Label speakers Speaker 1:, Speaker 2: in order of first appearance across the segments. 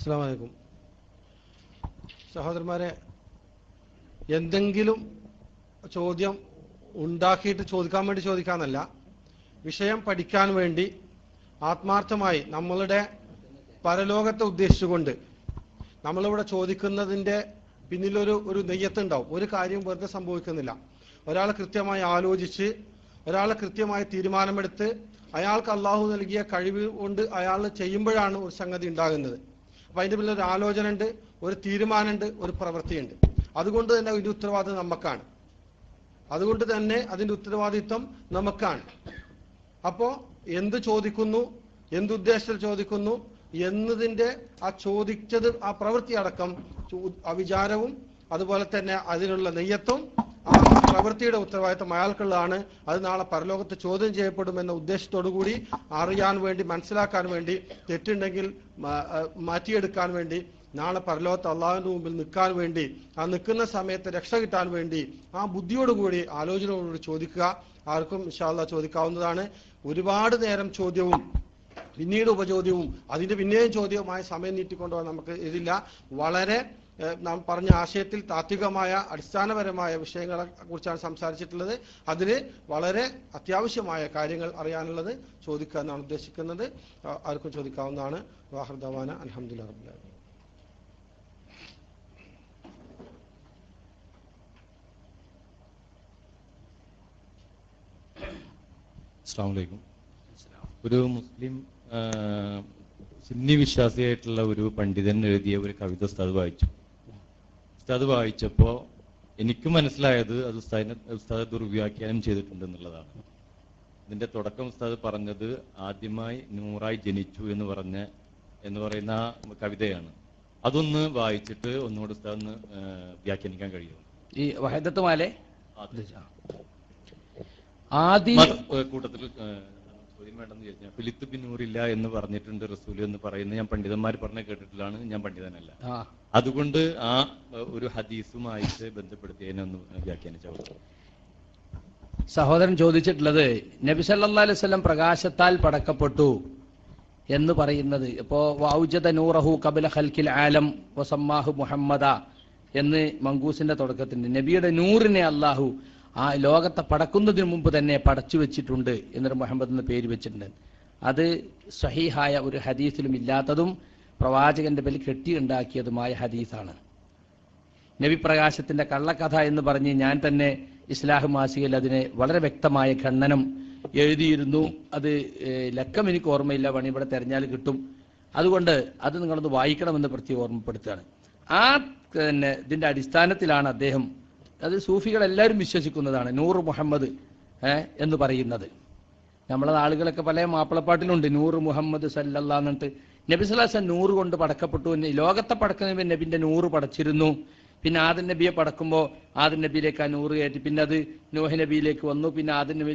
Speaker 1: അസ്സലാമു അലൈക്കും. സഹോദരന്മാരെ, എന്തെങ്കിലും ചോദ്യം ഉണ്ടാക്കിയിട്ട് ചോദിക്കാൻ വേണ്ടി ചോദിക്കാന്നല്ല, വിഷയം പഠിക്കാൻ വേണ്ടി ആത്മാർത്ഥമായി നമ്മളുടെ പരലോകത്തെ ഉദ്ദേശിച്ചുകൊണ്ട് നമ്മളിവിടെ ചോദിക്കുന്നതിൻ്റെ പിന്നിലൊരു നെയ്യത്തുണ്ടാവും. ഒരു കാര്യം വെറുതെ സംഭവിക്കുന്നില്ല. ഒരാൾ കൃത്യമായി ആലോചിച്ച്, ഒരാൾ കൃത്യമായി തീരുമാനമെടുത്ത്, അയാൾക്ക് അള്ളാഹു നൽകിയ കഴിവ് കൊണ്ട് അയാൾ ചെയ്യുമ്പോഴാണ് ഒരു സംഗതി ഉണ്ടാകുന്നത്. അപ്പം അതിൻ്റെ പിന്നിൽ ഒരു ആലോചന ഉണ്ട്, ഒരു തീരുമാനമുണ്ട്, ഒരു പ്രവൃത്തിയുണ്ട്. അതുകൊണ്ട് തന്നെ ഇതിൻ്റെ ഉത്തരവാദിത്വം നമുക്കാണ്. നമുക്കാണ്. അപ്പോൾ എന്ത് ചോദിക്കുന്നു, എന്തുദ്ദേശത്തിൽ ചോദിക്കുന്നു എന്നതിൻ്റെ ആ ചോദിച്ചത്, ആ പ്രവൃത്തി അടക്കം ആ വിചാരവും അതുപോലെ തന്നെ അതിനുള്ള നെയ്യത്തും ആ പ്രവൃത്തിയുടെ ഉത്തരവാദിത്വം അയാൾക്കുള്ളതാണ്. അത് നാളെ പരലോകത്ത് ചോദ്യം ചെയ്യപ്പെടുമെന്ന ഉദ്ദേശത്തോടു കൂടി അറിയാൻ വേണ്ടി, മനസ്സിലാക്കാൻ വേണ്ടി, തെറ്റുണ്ടെങ്കിൽ മാറ്റിയെടുക്കാൻ വേണ്ടി, നാളെ പരലോകത്ത് അള്ളാഹുവിൻ്റെ മുമ്പിൽ നിൽക്കാൻ വേണ്ടി, ആ നിൽക്കുന്ന സമയത്ത് രക്ഷ കിട്ടാൻ വേണ്ടി ആ ബുദ്ധിയോടുകൂടി, ആലോചനയോടുകൂടി ചോദിക്കുക. ആർക്കും ഇൻഷാ അല്ലാഹ് ചോദിക്കാവുന്നതാണ്. ഒരുപാട് നേരം ചോദ്യവും പിന്നീട് ഉപചോദ്യവും അതിൻ്റെ പിന്നെയും ചോദ്യവുമായ സമയം നീട്ടിക്കൊണ്ടുപോകാൻ നമുക്ക് ഇതില്ല. വളരെ നാം പറഞ്ഞ ആശയത്തിൽ താത്വികമായ അടിസ്ഥാനപരമായ വിഷയങ്ങളെ കുറിച്ചാണ് സംസാരിച്ചിട്ടുള്ളത്. അതിന് വളരെ അത്യാവശ്യമായ കാര്യങ്ങൾ അറിയാനുള്ളത് ചോദിക്കുക എന്നാണ് ഉദ്ദേശിക്കുന്നത്. ആർക്കും ചോദിക്കാവുന്നതാണ്. വാഹിർ ദവാന അൽഹംദുലില്ലാഹി റബ്ബിൽ ആലമീൻ.
Speaker 2: അസ്സലാമു അലൈക്കും. ഒരു മുസ്ലിം സുന്നി വിശ്വാസിയായിട്ടുള്ള ഒരു പണ്ഡിതൻ എഴുതിയ ഒരു കവിത ഉസ്താദ് വായിച്ചു. ഉസ്താദ് വായിച്ചപ്പോൾ എനിക്ക് മനസ്സിലായത് അത് ഉസ്താദ് ദുർവ്യാഖ്യാനം ചെയ്തിട്ടുണ്ട് എന്നുള്ളതാണ്. ഇതിന്റെ തുടക്കം ഉസ്താദ് പറഞ്ഞത് ആദ്യമായി നൂറായി ജനിച്ചു എന്ന് പറയുന്ന കവിതയാണ്. അതൊന്ന് വായിച്ചിട്ട് ഒന്നുകൂടെ ഉസ്താദ് വ്യാഖ്യാനിക്കാൻ കഴിയും.
Speaker 3: ഈ വഹദത്ത് മാലെ
Speaker 2: കൂട്ടത്തിൽ ചോദ്യം വേണ്ടെന്ന് ചോദിച്ചാൽ ഫിലിത്ത് ബിൻ നൂറില്ല എന്ന് പറഞ്ഞിട്ടുണ്ട് റസൂൽ എന്ന് പറയുന്നത് ഞാൻ പണ്ഡിതന്മാർ പറഞ്ഞ കേട്ടിട്ടുള്ളതാണ്. ഞാൻ പണ്ഡിതനല്ല. അതുകൊണ്ട് ആ ഒരു ഹദീസുമായിട്ട് ബന്ധപ്പെടുത്തി അതിനൊന്ന് വ്യാഖ്യാനിച്ചു.
Speaker 3: സഹോദരൻ ചോദിച്ചിട്ടുള്ളത് നബി സല്ലല്ലാഹു അലൈഹി വസല്ലം പ്രകാശത്താൽ പടക്കപ്പെട്ടു എന്ന് പറയുന്നത് ഇപ്പോ വൗജദ നൂറഹു ഖബല ഖൽഖിൽ ആലം വസമ്മാഹു മുഹമ്മദ എന്ന് മങ്കൂസിന്റെ തുടക്കത്തിൽ നബിയുടെ നൂറിനെ അള്ളാഹു ആ ലോകത്തെ പടക്കുന്നതിന് മുമ്പ് തന്നെ പടച്ചു വെച്ചിട്ടുണ്ട് എന്നൊരു മുഹമ്മദ് എന്ന പേര് വെച്ചിട്ടുണ്ട്. അത് സ്വഹീഹായ ഒരു ഹദീസിലും ഇല്ലാത്തതും പ്രവാചകന്റെ പേരിൽ കെട്ടിയുണ്ടാക്കിയതുമായ ഹദീസാണ്. നബി പ്രകാശത്തിന്റെ കള്ളക്കഥ എന്ന് പറഞ്ഞ് ഞാൻ തന്നെ ഇസ്ലാഹ് മാസികയിൽ അതിനെ വളരെ വ്യക്തമായ ഖണ്ഡനം എഴുതിയിരുന്നു. അത് ലക്കം എനിക്ക് ഓർമ്മയില്ല, പണി ഇവിടെ തെരഞ്ഞാൽ കിട്ടും. അതുകൊണ്ട് അത് നിങ്ങളൊന്ന് വായിക്കണമെന്ന് പ്രത്യേകം ഓർമ്മപ്പെടുത്തുകയാണ്. ആ ഇതിന്റെ അടിസ്ഥാനത്തിലാണ് അദ്ദേഹം, അത് സൂഫികൾ എല്ലാവരും വിശ്വസിക്കുന്നതാണ്, നൂറ് മുഹമ്മദ് എന്ന് പറയുന്നത്. നമ്മളെ ആളുകളൊക്കെ പല മാപ്പിളപ്പാട്ടിലുണ്ട് നൂറ് മുഹമ്മദ് സല്ലല്ലാഹു എന്നിട്ട് നബി സല്ലല്ലാഹു അലൈഹി വസല്ലം നൂറ് കൊണ്ട് പടക്കപ്പെട്ടു. ലോകത്തെ പടക്കുന്ന നബിന്റെ നൂറ് പടച്ചിരുന്നു. പിന്നെ ആദം നബിയെ പടക്കുമ്പോൾ ആദം നബിയിലേക്ക് ആ നൂറ് കയറ്റി, പിന്നെ അത് നൂഹ് നബിയിലേക്ക് വന്നു, പിന്നെ ആദം നബി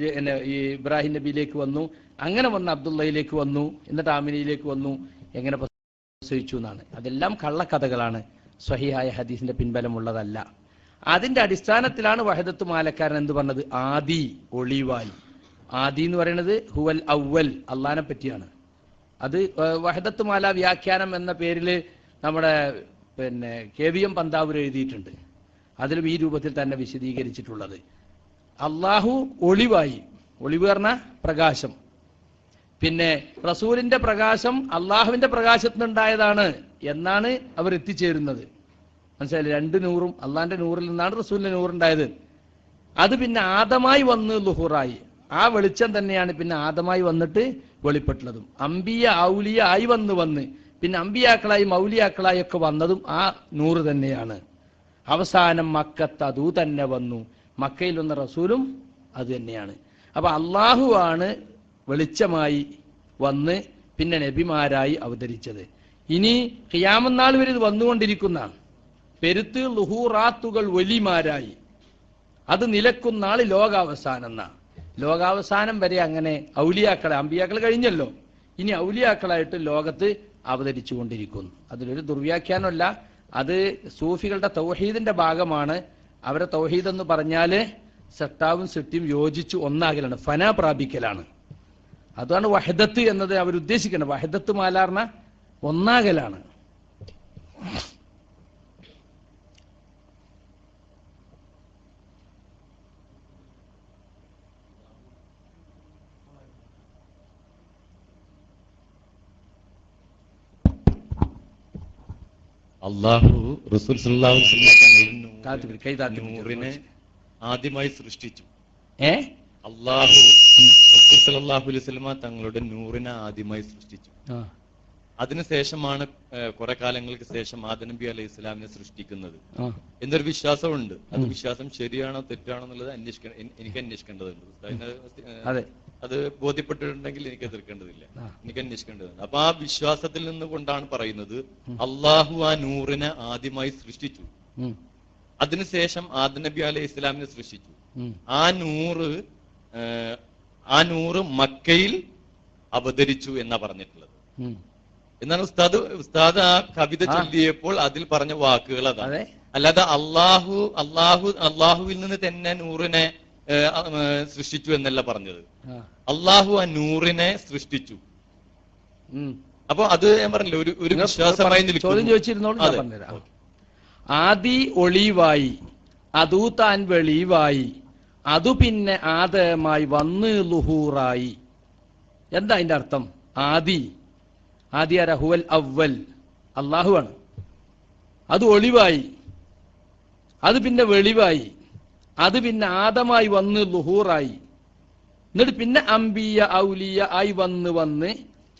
Speaker 3: ഇബ്രാഹിം നബിയിലേക്ക് വന്നു, അങ്ങനെ വന്ന് അബ്ദുള്ളയിലേക്ക് വന്നു, എന്നിട്ട് ആമിനയിലേക്ക് വന്നു, എങ്ങനെ പ്രസവിച്ചു എന്നാണ്. അതെല്ലാം കള്ളക്കഥകളാണ്, സ്വഹീഹായ ഹദീസിന്റെ പിൻബലമുള്ളതല്ല. അതിന്റെ അടിസ്ഥാനത്തിലാണ് വഹദത്ത് മാലക്കാരൻ എന്ത് പറഞ്ഞത്, ആദി ഒളിവായി. ആദി എന്ന് പറയുന്നത് ഹുവൽ അവ്വൽ, അള്ളാനെ പറ്റിയാണ്. അത് വഹദത്ത് മാല വ്യാഖ്യാനം എന്ന പേരിൽ നമ്മുടെ KVM പന്താവൂർ എഴുതിയിട്ടുണ്ട്. അതിലും ഈ രൂപത്തിൽ തന്നെ വിശദീകരിച്ചിട്ടുള്ളത്. അള്ളാഹു ഒളിവായി, ഒളിവ് പറഞ്ഞ പ്രകാശം. പിന്നെ റസൂലിന്റെ പ്രകാശം അള്ളാഹുവിന്റെ പ്രകാശത്തിനുണ്ടായതാണ് എന്നാണ് അവർ എത്തിച്ചേരുന്നത്. മനസ്സിലായില്ലേ? രണ്ട് നൂറും അള്ളാഹിന്റെ നൂറിൽ നിന്നാണ് റസൂലിന്റെ നൂറുണ്ടായത്. അത് പിന്നെ ആദമായി വന്ന് ലുഹൂറായി. ആ വെളിച്ചം തന്നെയാണ് പിന്നെ ആദമായി വന്നിട്ട് വെളിപ്പെട്ടുള്ളതും. അമ്പിയ ഔലിയ ആയി വന്ന് പിന്നെ അമ്പിയാക്കളായി മൗലിയാക്കളായി ഒക്കെ വന്നതും ആ നൂറ് തന്നെയാണ്. അവസാനം മക്കത്ത് അതൂ തന്നെ വന്നു. മക്കയിൽ വന്ന റസൂലും അത് തന്നെയാണ്. അപ്പൊ അള്ളാഹു ആണ് വെളിച്ചമായി വന്ന് പിന്നെ നബിമാരായി അവതരിച്ചത്. ഇനി ഖിയാമത്ത് നാൾ വരെ ഇത് വന്നുകൊണ്ടിരിക്കുന്ന പെരുത്ത് ലുഹൂറാത്തുകൾ വലിമാരായി അത് നിലക്കുന്ന നാൾ ലോകാവസാനം എന്നാ. ലോകാവസാനം വരെ അങ്ങനെ ഔലിയാക്കളെ, അമ്പിയാക്കൾ കഴിഞ്ഞല്ലോ, ഇനി ഔലിയാക്കളായിട്ട് ലോകത്ത് അവതരിച്ചു കൊണ്ടിരിക്കുന്നു. അതിലൊരു ദുർവ്യാഖ്യാനമല്ല, അത് സൂഫികളുടെ തൗഹീദിന്റെ ഭാഗമാണ്. അവരെ തൗഹീദ് എന്ന് പറഞ്ഞാല് സട്ടാവും സിട്ടിയും യോജിച്ച് ഒന്നാകലാണ്, ഫന പ്രാപിക്കലാണ്. അതാണ് വഹദത്ത് എന്നത് അവരുദ്ദേശിക്കുന്നത്. വഹദത്ത് മാലാർന്ന ഒന്നാകലാണ്.
Speaker 2: അള്ളാഹു റസൂൽ സല്ലല്ലാഹു അലൈഹി വസല്ലം നൂറിനെ ആദ്യമായി സൃഷ്ടിച്ചു. അള്ളാഹു റസൂൽ സല്ലല്ലാഹു അലൈഹി വസല്ലം തങ്ങളുടെ നൂറിനെ ആദ്യമായി സൃഷ്ടിച്ചു. അതിനുശേഷമാണ് കുറെ കാലങ്ങൾക്ക് ശേഷം ആദം നബി അലൈഹി ഇസ്ലാമിനെ സൃഷ്ടിക്കുന്നത് എന്നൊരു വിശ്വാസമുണ്ട്. അത് വിശ്വാസം ശരിയാണോ തെറ്റാണോ എന്നുള്ളത് എനിക്ക് അന്വേഷിക്കേണ്ടതുണ്ട്. അത് ബോധ്യപ്പെട്ടിട്ടുണ്ടെങ്കിൽ എനിക്ക് എതിർക്കേണ്ടതില്ല, എനിക്ക് അന്വേഷിക്കേണ്ടതുണ്ട്. അപ്പൊ ആ വിശ്വാസത്തിൽ നിന്നുകൊണ്ടാണ് പറയുന്നത് അള്ളാഹു ആ നൂറിനെ ആദ്യമായി സൃഷ്ടിച്ചു. അതിനുശേഷം ആദം നബി അലൈഹി ഇസ്ലാമിനെ സൃഷ്ടിച്ചു. ആ നൂറ് മക്കയിൽ അവതരിച്ചു എന്നാ പറഞ്ഞിട്ടുള്ളത്. എന്നാണ് ഉസ്താദ് ആ കവിത ചൊല്ലിയപ്പോൾ അതിൽ പറഞ്ഞ വാക്കുകൾ അതാണ്. അല്ലാതെ അള്ളാഹുവിൽ നിന്ന് തന്നെ നൂറിനെ സൃഷ്ടിച്ചു എന്നല്ല പറഞ്ഞത്. അള്ളാഹു ആ നൂറിനെ സൃഷ്ടിച്ചു. അപ്പൊ അത് ഞാൻ പറഞ്ഞില്ല, ഒരു വിശ്വാസമായി
Speaker 3: ചോദിച്ചിരുന്നോളൂ. ആദി ഒളിവായി, അതു താൻ വെളിവായി, അതു പിന്നെ ആദമായി വന്ന് ലുഹൂറായി. എന്താ അതിന്റെ അർത്ഥം? ആദി ഹുവൽ അവ്വൽ, അള്ളാഹുവാണ്. അത് ഒളിവായി, അത് പിന്നെ വെളിവായി, അത് പിന്നെ ആദമായി വന്ന് ലുഹൂറായി, എന്നിട്ട് പിന്നെ അംബിയ ഔലിയ ആയി വന്ന്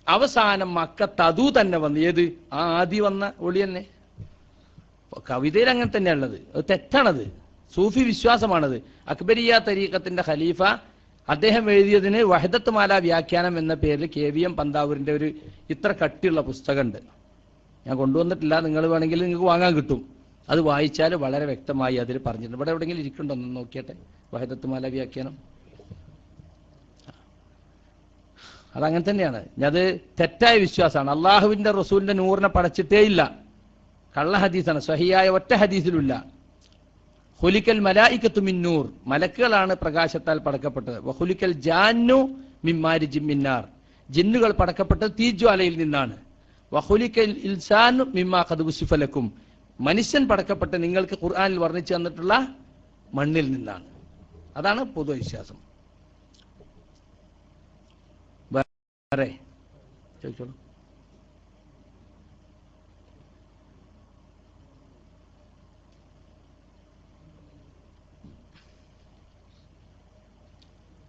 Speaker 3: അവസാനം മക്കത്ത് അതു തന്നെ വന്ന്. ഏത്? ആ ആദി വന്ന ഒളി തന്നെ. കവിതയിൽ അങ്ങനെ തന്നെയുള്ളത്. അത് തെറ്റാണത്, സൂഫി വിശ്വാസമാണത്. അക്ബരിയ തരീഖത്തിന്റെ ഖലീഫ അദ്ദേഹം എഴുതിയതിന് വഹദത്ത് മാല വ്യാഖ്യാനം എന്ന പേരിൽ KVM പന്താവൂരിന്റെ ഒരു ഇത്ര കട്ടിയുള്ള പുസ്തകമുണ്ട്. ഞാൻ കൊണ്ടുവന്നിട്ടില്ല, നിങ്ങൾ വേണമെങ്കിൽ നിങ്ങൾക്ക് വാങ്ങാൻ കിട്ടും. അത് വായിച്ചാൽ വളരെ വ്യക്തമായി അതിൽ പറഞ്ഞിട്ടുണ്ട്. ഇവിടെ എവിടെയെങ്കിലും ഇരിക്കണ്ടോ ഒന്ന് നോക്കിയട്ടെ, വഹദത്ത് മാല വ്യാഖ്യാനം. അതങ്ങനെ തന്നെയാണ്. അത് തെറ്റായ വിശ്വാസമാണ്. അള്ളാഹുവിന്റെ റസൂലിന്റെ നൂറിനെ പടച്ചിട്ടേ ഇല്ല. കള്ള ഹദീസാണ്, സ്വഹിയായ ഒറ്റ ഹദീസിലുമില്ല. ഖുലിക്കൽ മലായികത്തു മിൻ നൂർ, മലക്കുകളാണ് പ്രകാശത്താൽ പടക്കപ്പെട്ടത്. വഖുലിക്കൽ ജാന്നു മിൻ മാരിജിൻ മിൻ നാർ, ജിന്നുകൾ പടക്കപ്പെട്ടത് തീജ്വാലയിൽ നിന്നാണ്. വഖുലിക്കൽ ഇൻസാനു മിമ്മാ ഖദ് വസിഫ ലക്കും, മനുഷ്യൻ പടക്കപ്പെട്ട നിങ്ങൾക്ക് ഖുർആനിൽ വർണ്ണിച്ചു തന്നിട്ടുള്ള മണ്ണിൽ നിന്നാണ്. അതാണ് പൊതുവിശ്വാസം. വേറെ ചോദിച്ചോളൂ.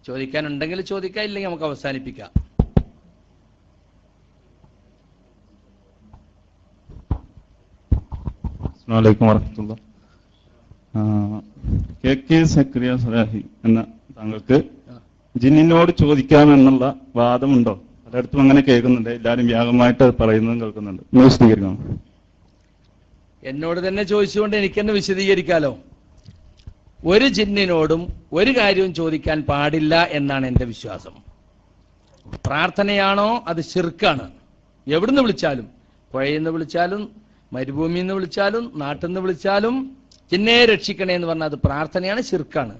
Speaker 3: ചോദിക്കാനുണ്ടെങ്കിൽ ചോദിക്കാം, ഇല്ലെങ്കിൽ നമുക്ക് അവസാനിപ്പിക്കാം.
Speaker 4: അസ്സലാമു അലൈക്കും വറഹ്മത്തുള്ളാഹി. KK സക്രിയ സലാഹി എന്ന താങ്കൾക്ക് ജിന്നിനോട് ചോദിക്കാമെന്നുള്ള വാദമുണ്ടോ? പലയിടത്തും അങ്ങനെ കേൾക്കുന്നുണ്ട്, എല്ലാവരും വ്യാപകമായിട്ട് പറയുന്നതും കേൾക്കുന്നുണ്ട്. വിശദീകരിക്കണം.
Speaker 3: എന്നോട് തന്നെ ചോദിച്ചുകൊണ്ട് എനിക്കെന്നെ വിശദീകരിക്കാലോ. ഒരു ജിന്നിനോടും ഒരു കാര്യവും ചോദിക്കാൻ പാടില്ല എന്നാണ് എൻ്റെ വിശ്വാസം. പ്രാർത്ഥനയാണോ അത് ശിർക്കാണ്. എവിടുന്ന് വിളിച്ചാലും, പുഴയിൽ നിന്ന് വിളിച്ചാലും, മരുഭൂമിയിൽ നിന്ന് വിളിച്ചാലും, നാട്ടിൽ നിന്ന് വിളിച്ചാലും, ജിന്നെ രക്ഷിക്കണേ എന്ന് പറഞ്ഞാൽ അത് പ്രാർത്ഥനയാണ്, ശിർക്കാണ്.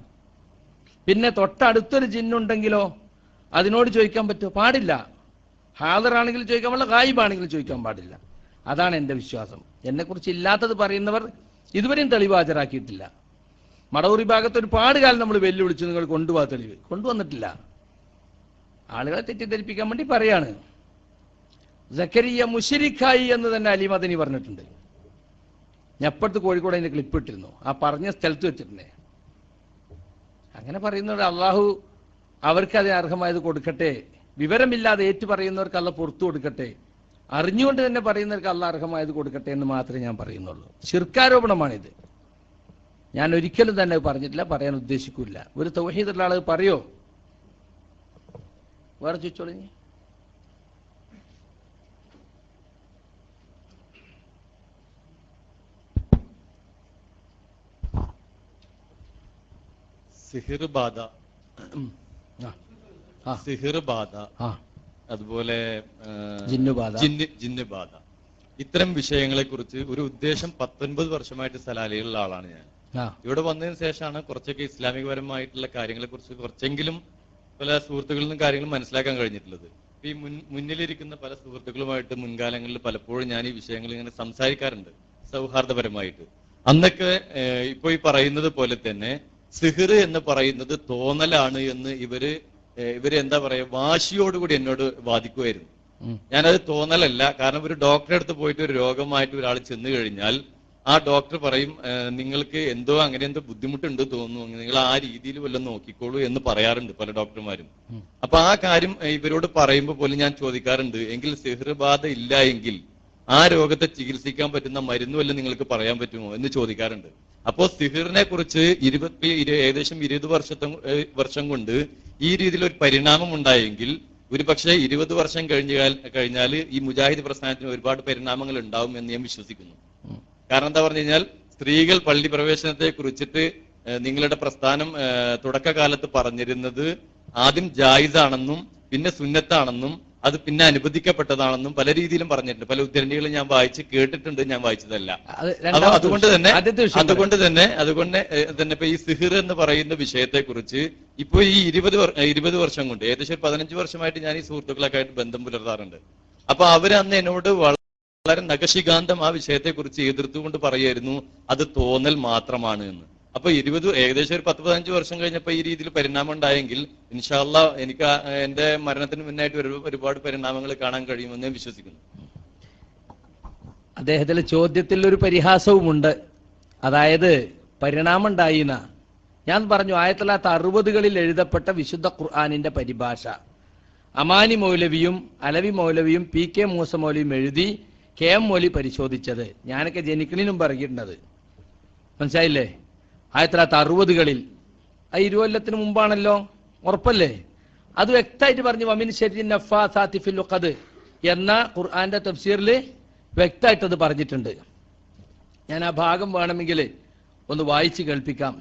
Speaker 3: പിന്നെ തൊട്ടടുത്തൊരു ജിന്നുണ്ടെങ്കിലോ അതിനോട് ചോദിക്കാൻ പറ്റുമോ? പാടില്ല. ഹാദറാണെങ്കിലും ചോദിക്കാൻ പാടില്ല, ഗായിബാണെങ്കിലും ചോദിക്കാൻ പാടില്ല. അതാണ് എൻ്റെ വിശ്വാസം. എന്നെക്കുറിച്ച് ഇല്ലാത്തത് പറയുന്നവർ ഇതുവരെയും തെളിവ് ഹാജരാക്കിയിട്ടില്ല. മടവൂർ വിഭാഗത്ത് ഒരുപാട് കാലം നമ്മൾ വെല്ലുവിളിച്ചു, നിങ്ങൾ കൊണ്ടുപോകാ തെളിവ്. കൊണ്ടുവന്നിട്ടില്ല. ആളുകളെ തെറ്റിദ്ധരിപ്പിക്കാൻ വേണ്ടി പറയാണ്. സക്കരിയ മുശ്രിക്കായി എന്ന് തന്നെ അലി മദനി പറഞ്ഞിട്ടുണ്ട്. ഞാൻ അപ്പുറത്ത് കോഴിക്കോട് അതിന്റെ ക്ലിപ്പ് ഇട്ടിരുന്നു, ആ പറഞ്ഞ സ്ഥലത്ത് വെച്ചിട്ടുണ്ടേ. അങ്ങനെ പറയുന്നവർ അള്ളാഹു അവർക്ക് അതിന് അർഹമായത് കൊടുക്കട്ടെ. വിവരമില്ലാതെ ഏറ്റു പറയുന്നവർക്ക് അല്ല പുറത്തു കൊടുക്കട്ടെ. അറിഞ്ഞുകൊണ്ട് തന്നെ പറയുന്നവർക്ക് അല്ല അർഹമായത് കൊടുക്കട്ടെ എന്ന് മാത്രമേ ഞാൻ പറയുന്നുള്ളൂ. ശിർക്കാരോപണമാണിത്. ഞാൻ ഒരിക്കലും തന്നെ പറഞ്ഞിട്ടില്ല, പറയാൻ ഉദ്ദേശിക്കില്ല. ഒരു തൗഹീദുള്ള ആള് പറയോ? വേറെ ചോദിച്ചോളൂ.
Speaker 2: സിഹിർ ബാധ, അതുപോലെ ജിന്നുബാധ, ഇത്തരം വിഷയങ്ങളെ കുറിച്ച് ഒരു ഉദ്ദേശം 19 വർഷമായിട്ട് സലാലയിലുള്ള ആളാണ് ഞാൻ. ഇവിടെ വന്നതിന് ശേഷമാണ് കുറച്ചൊക്കെ ഇസ്ലാമികപരമായിട്ടുള്ള കാര്യങ്ങളെ കുറിച്ച് കുറച്ചെങ്കിലും പല സുഹൃത്തുക്കളിൽ നിന്നും കാര്യങ്ങൾ മനസ്സിലാക്കാൻ കഴിഞ്ഞിട്ടുള്ളത്. ഈ മുന്നിലിരിക്കുന്ന പല സുഹൃത്തുക്കളുമായിട്ട് മുൻകാലങ്ങളിൽ പലപ്പോഴും ഞാൻ ഈ വിഷയങ്ങൾ ഇങ്ങനെ സംസാരിക്കാറുണ്ട് സൗഹാർദ്ദപരമായിട്ട്. അന്നൊക്കെ ഇപ്പൊ ഈ പറയുന്നത് പോലെ തന്നെ സിഹിർ എന്ന് പറയുന്നത് തോന്നലാണ് എന്ന് ഇവര് എന്താ പറയാ വാശിയോടുകൂടി എന്നോട് വാദിക്കുമായിരുന്നു. ഞാനത് തോന്നലല്ല. കാരണം ഒരു ഡോക്ടറെ അടുത്ത് പോയിട്ട് ഒരു രോഗമായിട്ട് ഒരാൾ ചെന്ന് കഴിഞ്ഞാൽ ആ ഡോക്ടർ പറയും നിങ്ങൾക്ക് എന്തോ അങ്ങനെ എന്തോ ബുദ്ധിമുട്ടുണ്ട് തോന്നുന്നു, നിങ്ങൾ ആ രീതിയിൽ വല്ലതും നോക്കിക്കോളൂ എന്ന് പറയാറുണ്ട് പല ഡോക്ടർമാരും. അപ്പൊ ആ കാര്യം ഇവരോട് പറയുമ്പോൾ പോലും ഞാൻ ചോദിക്കാറുണ്ട്, എങ്കിൽ സിഹ്ർ ബാധ ഇല്ല എങ്കിൽ ആ രോഗത്തെ ചികിത്സിക്കാൻ പറ്റുന്ന മരുന്ന് വല്ലതും നിങ്ങൾക്ക് പറയാൻ പറ്റുമോ എന്ന് ചോദിക്കാറുണ്ട്. അപ്പോ സിഹിറിനെ കുറിച്ച് ഏകദേശം 20 വർഷം കൊണ്ട് ഈ രീതിയിൽ ഒരു പരിണാമം ഉണ്ടായെങ്കിൽ ഒരു പക്ഷേ 20 വർഷം കഴിഞ്ഞാൽ ഈ മുജാഹിദ് പ്രസ്ഥാനത്തിന് ഒരുപാട് പരിണാമങ്ങൾ ഉണ്ടാവും എന്ന് ഞാൻ വിശ്വസിക്കുന്നു. കാരണം എന്താ പറഞ്ഞു കഴിഞ്ഞാൽ, സ്ത്രീകൾ പള്ളി പ്രവേശനത്തെ കുറിച്ചിട്ട് നിങ്ങളുടെ പ്രസ്ഥാനം തുടക്കകാലത്ത് പറഞ്ഞിരുന്നത് ആദ്യം ജായിസാണെന്നും പിന്നെ സുന്നത്താണെന്നും അത് പിന്നെ അനുവദിക്കപ്പെട്ടതാണെന്നും പല രീതിയിലും പറഞ്ഞിട്ടുണ്ട്. പല ഉദ്ധരണികളും ഞാൻ വായിച്ച് കേട്ടിട്ടുണ്ട്, ഞാൻ വായിച്ചതല്ല. അതുകൊണ്ട് തന്നെ ഇപ്പൊ ഈ സിഹിർ എന്ന് പറയുന്ന വിഷയത്തെ കുറിച്ച് ഇപ്പൊ ഈ 20 വർഷം കൊണ്ട് ഏകദേശം 15 വർഷമായിട്ട് ഞാൻ ഈ സുഹൃത്തുക്കളൊക്കെ ആയിട്ട് ബന്ധം പുലർത്താറുണ്ട്. അപ്പൊ അവര് അന്ന് എന്നോട് വളരെ നഖശികാന്തം ആ വിഷയത്തെ കുറിച്ച് എതിർത്തുകൊണ്ട് പറയായിരുന്നു അത് തോന്നൽ മാത്രമാണ് എന്ന്. അപ്പൊ ഏകദേശം ഒരു 10-15 വർഷം കഴിഞ്ഞപ്പോ ഈ രീതിയിൽ പരിണാമം ഉണ്ടായെങ്കിൽ ഇൻഷാ അല്ലാഹ് എനിക്ക് എന്റെ മരണത്തിന് മുന്നായിട്ട് ഒരുപാട് പരിണാമങ്ങൾ കാണാൻ കഴിയുമെന്ന് ഞാൻ വിശ്വസിക്കുന്നു.
Speaker 3: അദ്ദേഹത്തിന്റെ ചോദ്യത്തിൽ ഒരു പരിഹാസവുമുണ്ട്. അതായത് പരിണാമം ഉണ്ടായിന ഞാൻ പറഞ്ഞു, 1960കളിൽ എഴുതപ്പെട്ട വിശുദ്ധ ഖുർആനിന്റെ പരിഭാഷ അമാനി മൗലവിയും അലവി മൗലവിയും PK മൂസ മൗലവിയും എഴുതി KM മൗലവി പരിശോധിച്ചത്. ഞാനൊക്കെ ജനിക്കലിന് മുമ്പ് ഇറങ്ങിയിട്ടുണ്ട്, മനസ്സിലായില്ലേ? 1960കളിൽ 20 കൊല്ലത്തിന് മുമ്പാണല്ലോ, ഉറപ്പല്ലേ? അത് വ്യക്തമായിട്ട് പറഞ്ഞു, വമിൻ ശർരി നഫ്ഫാസാത്തി ഫിൽ ഉഖദ് എന്ന ഖുർആന്റെ തഫ്സീറിൽ വ്യക്തമായിട്ട് അത് പറഞ്ഞിട്ടുണ്ട്. ഞാൻ ആ ഭാഗം വേണമെങ്കിൽ ഒന്ന് വായിച്ച് കേൾപ്പിക്കാം.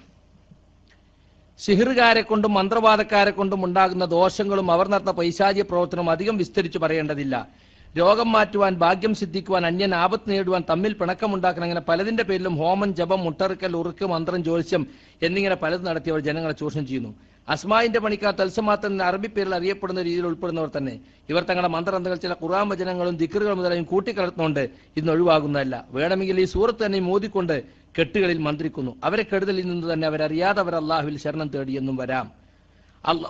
Speaker 3: സിഹിറുകാരെ കൊണ്ടും മന്ത്രവാദക്കാരെ കൊണ്ടും ഉണ്ടാകുന്ന ദോഷങ്ങളും അവർ നടത്തുന്ന പൈശാചിക പ്രവർത്തനവും അധികം വിസ്തരിച്ചു പറയേണ്ടതില്ല. രോഗം മാറ്റുവാൻ, ഭാഗ്യം സിദ്ധിക്കുവാൻ, അന്യൻ ആപത്ത് നേടുവാൻ, തമ്മിൽ പിണക്കമുണ്ടാക്കണം, അങ്ങനെ പലതിന്റെ പേരിലും ഹോമം, ജപം, മുട്ടറുക്കൽ, ഉറുക്ക്, മന്ത്രം, ജ്യോത്സ്യം എന്നിങ്ങനെ പലതും നടത്തിയവർ ജനങ്ങളെ ചൂഷണം ചെയ്യുന്നു. അസ്മായിന്റെ പണിക്കാർ തത്സമാത്തം എന്ന അറബി പേരിൽ അറിയപ്പെടുന്ന രീതിയിൽ ഉൾപ്പെടുന്നവർ തന്നെ. ഇവർ തങ്ങളുടെ മന്ത്രന്തകൾ ചില ഖുർആൻ വചനങ്ങളും ദിക്റുകൾ മുതലായും കൂട്ടിക്കലർത്തുന്നുണ്ട് ഇന്ന് ഒഴിവാകുന്നതല്ല. വേണമെങ്കിൽ ഈ സൂറത്ത് തന്നെ മോദിക്കൊണ്ട് കെട്ടുകളിൽ മന്ത്രിക്കുന്നു. അവരെ കെടുതലിൽ നിന്ന് തന്നെ അവരറിയാതെ അവർ അള്ളാഹുവിൽ ശരണം തേടിയെന്നും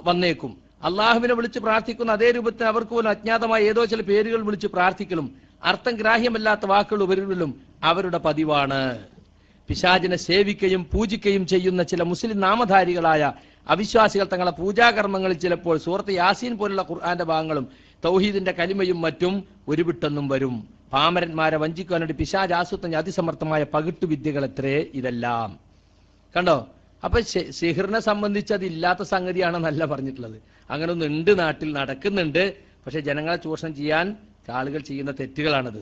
Speaker 3: വന്നേക്കും. അള്ളാഹുവിനെ വിളിച്ച് പ്രാർത്ഥിക്കുന്ന അതേ രൂപത്തിൽ അവർക്ക് പോലും അജ്ഞാതമായ ഏതോ ചില പേരുകൾ വിളിച്ച് പ്രാർത്ഥിക്കലും അർത്ഥം ഗ്രാഹ്യമല്ലാത്ത വാക്കുകൾ ഉപരിലും അവരുടെ പതിവാണ്. പിശാചിനെ സേവിക്കുകയും പൂജിക്കുകയും ചെയ്യുന്ന ചില മുസ്ലിം നാമധാരികളായ അവിശ്വാസികൾ തങ്ങളുടെ പൂജാകർമ്മങ്ങളിൽ ചിലപ്പോൾ സൂറത്ത് യാസീൻ പോലുള്ള ഖുർആന്റെ ഭാഗങ്ങളും തൗഹീദിന്റെ കലിമയും മറ്റും ഉരുവിട്ടെന്നും വരും. പാമരന്മാരെ വഞ്ചിക്കാനായിട്ട് പിശാച് ആസൂത്രണ അതിസമർത്ഥമായ പകിട്ടുവിദ്യകൾ എത്രേ ഇതെല്ലാം. കണ്ടോ? അപ്പൊ സിഹിറിനെ സംബന്ധിച്ച് അത് ഇല്ലാത്ത സംഗതിയാണെന്നല്ല പറഞ്ഞിട്ടുള്ളത്. അങ്ങനെ ഒന്ന് ഉണ്ട്, നാട്ടിൽ നടക്കുന്നുണ്ട്. പക്ഷെ ജനങ്ങളെ ചൂഷണം ചെയ്യാൻ ആളുകൾ ചെയ്യുന്ന തെറ്റുകളാണത്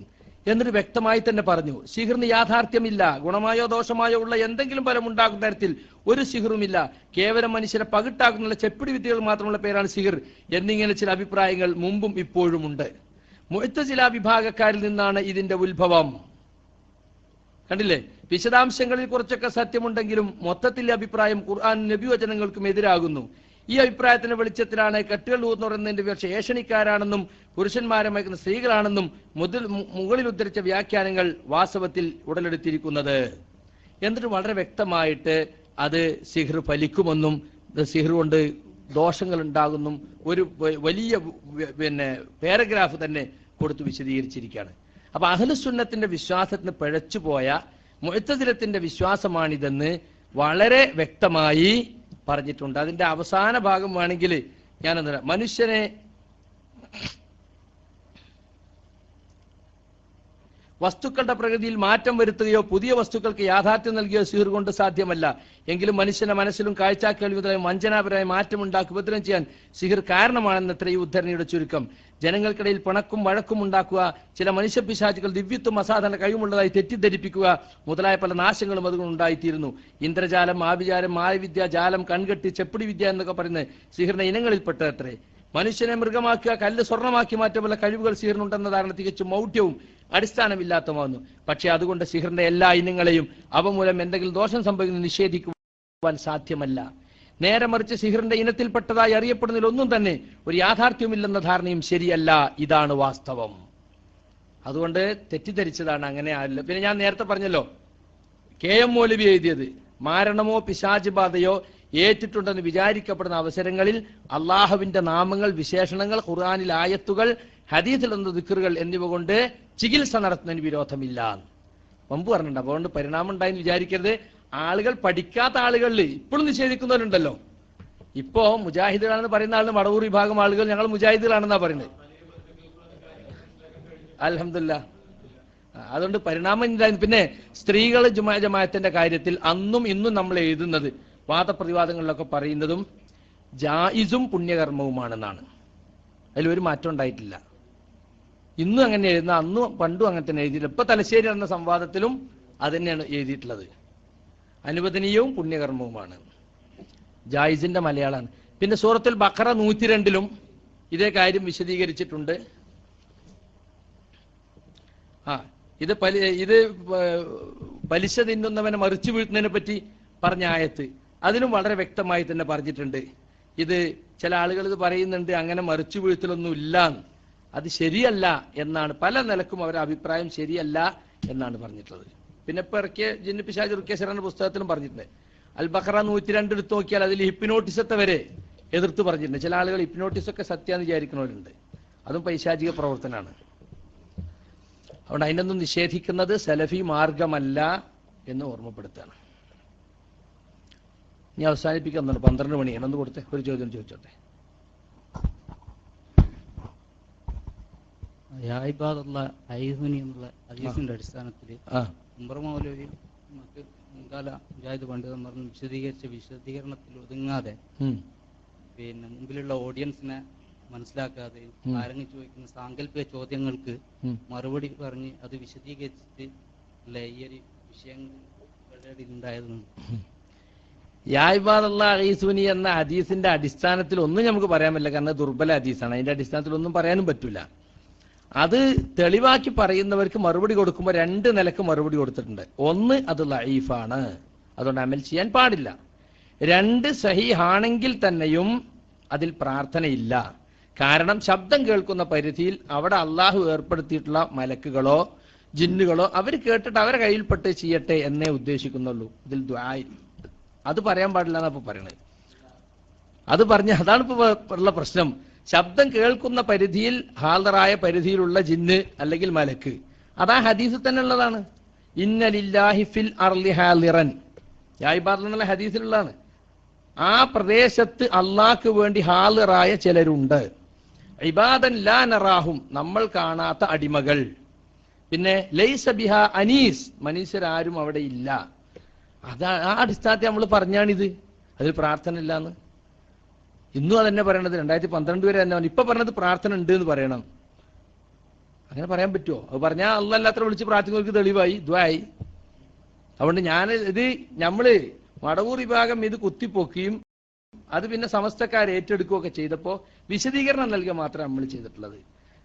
Speaker 3: എന്നിട്ട് വ്യക്തമായി തന്നെ പറഞ്ഞു. സിഹിറിന് യാഥാർത്ഥ്യമില്ല, ഗുണമായോ ദോഷമായോ ഉള്ള എന്തെങ്കിലും ഫലം ഉണ്ടാകുന്ന തരത്തിൽ ഒരു സിഹിറുമില്ല. കേവലം മനുഷ്യരെ പകിട്ടാക്കുന്ന ചെപ്പിടി വിദ്യകൾ മാത്രമുള്ള പേരാണ് സിഹിർ എന്നിങ്ങനെ ചില അഭിപ്രായങ്ങൾ മുമ്പും ഇപ്പോഴും ഉണ്ട്. മുഅ്തസില വിഭാഗക്കാരിൽ നിന്നാണ് ഇതിന്റെ ഉത്ഭവം. കണ്ടില്ലേ? വിശദാംശങ്ങളിൽ കുറച്ചൊക്കെ സത്യമുണ്ടെങ്കിലും മൊത്തത്തിലെ അഭിപ്രായം ഖുർആൻ നബി വചനങ്ങൾക്കും എതിരാകുന്നു. ഈ അഭിപ്രായത്തിന്റെ വെളിച്ചത്തിലാണ് കെട്ടുകൾ ഊർന്നുറന്നതിന്റെ പക്ഷേ ഏഷണിക്കാരാണെന്നും പുരുഷന്മാരെ മയക്കുന്ന സ്ത്രീകളാണെന്നും മുകളിൽ ഉദ്ധരിച്ച വ്യാഖ്യാനങ്ങൾ വാസ്തവത്തിൽ ഉടലെടുത്തിരിക്കുന്നത്. എന്നിട്ട് വളരെ വ്യക്തമായിട്ട് അത് സിഹിർ ഫലിക്കുമെന്നും സിഹിർ കൊണ്ട് ദോഷങ്ങൾ ഉണ്ടാകുന്നും ഒരു വലിയ പാരഗ്രാഫ് തന്നെ കൊടുത്ത് വിശദീകരിച്ചിരിക്കുകയാണ്. അപ്പൊ അഹ്ലുസുന്നത്തിന്റെ വിശ്വാസത്തിന് പിഴച്ചുപോയ മുഅ്തസിലത്തിന്റെ വിശ്വാസമാണിതെന്ന് വളരെ വ്യക്തമായി പറഞ്ഞിട്ടുണ്ട്. അതിന്റെ അവസാന ഭാഗം വേണമെങ്കിൽ ഞാനെന്താ, മനുഷ്യനെ വസ്തുക്കളുടെ പ്രകൃതിയിൽ മാറ്റം വരുത്തുകയോ പുതിയ വസ്തുക്കൾക്ക് യാഥാർത്ഥ്യം നൽകുകയോ സിഹിർ കൊണ്ട് സാധ്യമല്ല. എങ്കിലും മനുഷ്യന്റെ മനസ്സിലും കാഴ്ചാക്കേൾവിയും വഞ്ചനാപരമായ മാറ്റം ഉണ്ടാക്കി ഉപദ്രവം ചെയ്യാൻ സിഹിർ കാരണമാണെന്നത്ര ഈ ഉദ്ധരണിയുടെ ചുരുക്കം. ജനങ്ങൾക്കിടയിൽ പിണക്കും വഴക്കും ഉണ്ടാക്കുക, ചില മനുഷ്യപിശാചുകൾ ദിവ്യത്വം അസാധാരണ കഴിവുള്ളതായി തെറ്റിദ്ധരിപ്പിക്കുക മുതലായ പല നാശങ്ങളും അതുകൊണ്ട് ഉണ്ടായിത്തീരുന്നു. ഇന്ദ്രജാലം, ആഭിചാരം, മായവിദ്യ, ജാലം, കൺകെട്ടി, ചെപ്പിടി വിദ്യ എന്നൊക്കെ പറയുന്ന സിഹിറിന്റെ ഇനങ്ങളിൽപ്പെട്ടത്രേ. മനുഷ്യനെ മൃഗമാക്കുക, കല്ല് സ്വർണ്ണമാക്കി മാറ്റിയ പല കഴിവുകൾ സിഹിറിനുണ്ടെന്ന ധാരണ തികച്ചും മൗഢ്യവും അടിസ്ഥാനമില്ലാത്തമാകുന്നു. പക്ഷെ അതുകൊണ്ട് സിഹിറിന്റെ എല്ലാ ഇനങ്ങളെയും അവ മൂലം എന്തെങ്കിലും ദോഷം സംഭവിക്കുന്നത് നിഷേധിക്കുവാൻ സാധ്യമല്ല. നേരെ മറിച്ച് സിഹിറിന്റെ ഇനത്തിൽപ്പെട്ടതായി അറിയപ്പെടുന്നതിലൊന്നും തന്നെ ഒരു യാഥാർത്ഥ്യമില്ലെന്ന ധാരണയും ശരിയല്ല. ഇതാണ് വാസ്തവം. അതുകൊണ്ട് തെറ്റിദ്ധരിച്ചതാണ്, അങ്ങനെ ആവില്ല. പിന്നെ ഞാൻ നേരത്തെ പറഞ്ഞല്ലോ, KM മൗലവി എഴുതിയത് മാരണമോ പിശാച് ബാധയോ ഏറ്റിട്ടുണ്ടെന്ന് വിചാരിക്കപ്പെടുന്ന അവസരങ്ങളിൽ അള്ളാഹുവിന്റെ നാമങ്ങൾ, വിശേഷണങ്ങൾ, ഖുർആനിൽ ആയത്തുകൾ, ഹദീസിലുള്ള ദിക്റുകൾ എന്നിവ കൊണ്ട് ചികിത്സ നടത്തുന്നതിന് വിരോധമില്ല മുമ്പ് പറഞ്ഞിട്ടുണ്ട്. അതുകൊണ്ട് പരിണാമം ഉണ്ടായെന്ന് വിചാരിക്കരുത്. ആളുകൾ പഠിക്കാത്ത ആളുകളിൽ ഇപ്പോഴും നിഷേധിക്കുന്നവരുണ്ടല്ലോ. ഇപ്പോ മുജാഹിദുകളാണെന്ന് പറയുന്ന ആളിന് മടവൂർ വിഭാഗം ആളുകൾ ഞങ്ങൾ മുജാഹിദുകളാണെന്നാ പറയുന്നത്. അൽഹംദുലില്ലാ. അതുകൊണ്ട് പരിണാമം ഉണ്ടായിരുന്നു. പിന്നെ സ്ത്രീകൾ ജമാഅത്തിന്റെ കാര്യത്തിൽ അന്നും ഇന്നും നമ്മൾ എഴുതുന്നത് വാദപ്രതിവാദങ്ങളിലൊക്കെ പറയുന്നതും ജായിസും പുണ്യകർമ്മവുമാണെന്നാണ്. അതിലൊരു മാറ്റം ഉണ്ടായിട്ടില്ല. ഇന്നും അങ്ങനെ എഴുതുന്ന അന്നും പണ്ടും അങ്ങനെ തന്നെ എഴുതിയില്ല. ഇപ്പൊ തലശ്ശേരി എന്ന സംവാദത്തിലും അത് തന്നെയാണ് എഴുതിയിട്ടുള്ളത്. അനുവദനീയവും പുണ്യകർമ്മവുമാണ്. ജായിസിന്റെ മലയാളമാണ്. പിന്നെ സൂറത്തുൽ ബഖറ 102 ഇതേ കാര്യം വിശദീകരിച്ചിട്ടുണ്ട്. ഇത് പലിശ തിന്നുന്നവനെ മറിച്ചു വീഴ്ത്തുന്നതിനെ പറ്റി പറഞ്ഞ ആയത്ത് അതിലും വളരെ വ്യക്തമായി തന്നെ പറഞ്ഞിട്ടുണ്ട്. ഇത് ചില ആളുകൾ ഇത് പറയുന്നുണ്ട് അങ്ങനെ മറിച്ചു വീഴ്ത്തലൊന്നും ഇല്ല, അത് ശരിയല്ല എന്നാണ്. പല നിലക്കും അവരുടെ അഭിപ്രായം ശരിയല്ല എന്നാണ് പറഞ്ഞിട്ടുള്ളത്. പിന്നെ ഇപ്പൊ ഇറക്കിയ ജിന്ന് പിശാച് റുക്കിയ പുസ്തകത്തിലും പറഞ്ഞിട്ടുണ്ട്. അൽ ബഖറ 102 എടുത്ത് നോക്കിയാൽ അതിൽ ഹിപ്നോട്ടിസത്തെ വരെ എതിർത്ത് പറഞ്ഞിട്ടുണ്ട്. ചില ആളുകൾ ഹിപ്നോട്ടിസൊക്കെ സത്യാന്ന് വിചാരിക്കുന്നവരുണ്ട്. അതും പൈശാചിക പ്രവർത്തനമാണ്. അതുകൊണ്ട് അതിനൊന്നും നിഷേധിക്കുന്നത് സലഫി മാർഗമല്ല എന്ന് ഓർമ്മപ്പെടുത്തുകയാണ്. ഇനി അവസാനിപ്പിക്കുന്നുണ്ട്. 12 മണിയാണ്. ഒന്ന് കൊടുത്തേ, ഒരു ചോദ്യം ചോദിച്ചോട്ടെ.
Speaker 5: എന്നുള്ള ഹദീസിന്റെ അടിസ്ഥാനത്തിൽ ഉമർ മൗലവിയും മറ്റ് മുൻകാല മുജാഹിദ് പണ്ഡിതന്മാരും വിശദീകരിച്ച വിശദീകരണത്തിൽ ഒതുങ്ങാതെ പിന്നെ മുമ്പിലുള്ള ഓഡിയൻസിനെ മനസ്സിലാക്കാതെ ആരെങ്കിലും ചോദിക്കുന്ന സാങ്കല്പിക ചോദ്യങ്ങൾക്ക് മറുപടി പറഞ്ഞ് അത് വിശദീകരിച്ചിട്ട് അല്ല ഈ ഒരു വിഷയങ്ങൾ ഉണ്ടായതുകൊണ്ട്
Speaker 3: യായ്ബാദുനി എന്ന ഹദീസിന്റെ അടിസ്ഥാനത്തിൽ ഒന്നും നമുക്ക് പറയാൻ പറ്റില്ല. കാരണം ദുർബല ഹദീസാണ്. അതിന്റെ അടിസ്ഥാനത്തിൽ ഒന്നും പറയാനും പറ്റൂല. അത് തെളിവാക്കി പറയുന്നവർക്ക് മറുപടി കൊടുക്കുമ്പോൾ 2 നിലക്ക് മറുപടി കൊടുത്തിട്ടുണ്ട്. ഒന്ന്, അത് ലഈഫാണ്, അതുകൊണ്ട് അമൽ ചെയ്യാൻ പാടില്ല. 2, സഹീഹാണെങ്കിൽ തന്നെയും അതിൽ പ്രാർത്ഥനയില്ല. കാരണം ശബ്ദം കേൾക്കുന്ന പരിധിയിൽ അവിടെ അള്ളാഹു ഏർപ്പെടുത്തിയിട്ടുള്ള മലക്കുകളോ ജിന്നുകളോ അവർ കേട്ടിട്ട് അവരെ കയ്യിൽപ്പെട്ട് ചെയ്യട്ടെ എന്നേ ഉദ്ദേശിക്കുന്നുള്ളൂ. ഇതിൽ ദുആ അത് പറയാൻ പാടില്ല എന്നാ ഇപ്പൊ പറയണത്. അത് പറഞ്ഞ അതാണ് ഇപ്പൊ ഉള്ള പ്രശ്നം. ശബ്ദം കേൾക്കുന്ന പരിധിയിൽ ഹാദറായ പരിധിയിലുള്ള ജിന്ന് അല്ലെങ്കിൽ മലക്ക്, അതാ ഹദീസിൽ തന്നെ ഉള്ളതാണ്. ഇന്നലില്ലാഹി ഫിൽ അർളി ഹാലിറൻ, യായിബാദ് ഹദീസിലുള്ളതാണ്. ആ പ്രദേശത്ത് അള്ളാഹ്ക്ക് വേണ്ടി ഹാലിറായ ചിലരുണ്ട്. ഇബാദൻ ലാ നറാഹും, നമ്മൾ കാണാത്ത അടിമകൾ. പിന്നെ ലൈസ ബിഹാ അനീസ്, മനുഷ്യരാരും അവിടെ ഇല്ല. അതാ ആ അടിസ്ഥാനത്തിൽ നമ്മൾ പറഞ്ഞാണിത്. അതിൽ പ്രാർത്ഥന ഇല്ലാന്ന് ഇന്നും അതന്നെ പറയണത്. 2012 വരെ തന്നെ ഇപ്പൊ പറഞ്ഞത് പ്രാർത്ഥന ഉണ്ട് എന്ന് പറയണം. അങ്ങനെ പറയാൻ പറ്റുമോ? അത് പറഞ്ഞാൽ അല്ലാത്ര വിളിച്ച് പ്രാർത്ഥനകൾക്ക് തെളിവായി, ദ്വായി. അതുകൊണ്ട് ഇത് നമ്മള് മടവൂർ വിഭാഗം ഇത് കുത്തിപ്പൊക്കുകയും അത് പിന്നെ സമസ്തക്കാർ ഏറ്റെടുക്കുകയൊക്കെ ചെയ്തപ്പോ വിശദീകരണം നൽകുക മാത്രമേ നമ്മൾ ചെയ്തിട്ടുള്ളത്.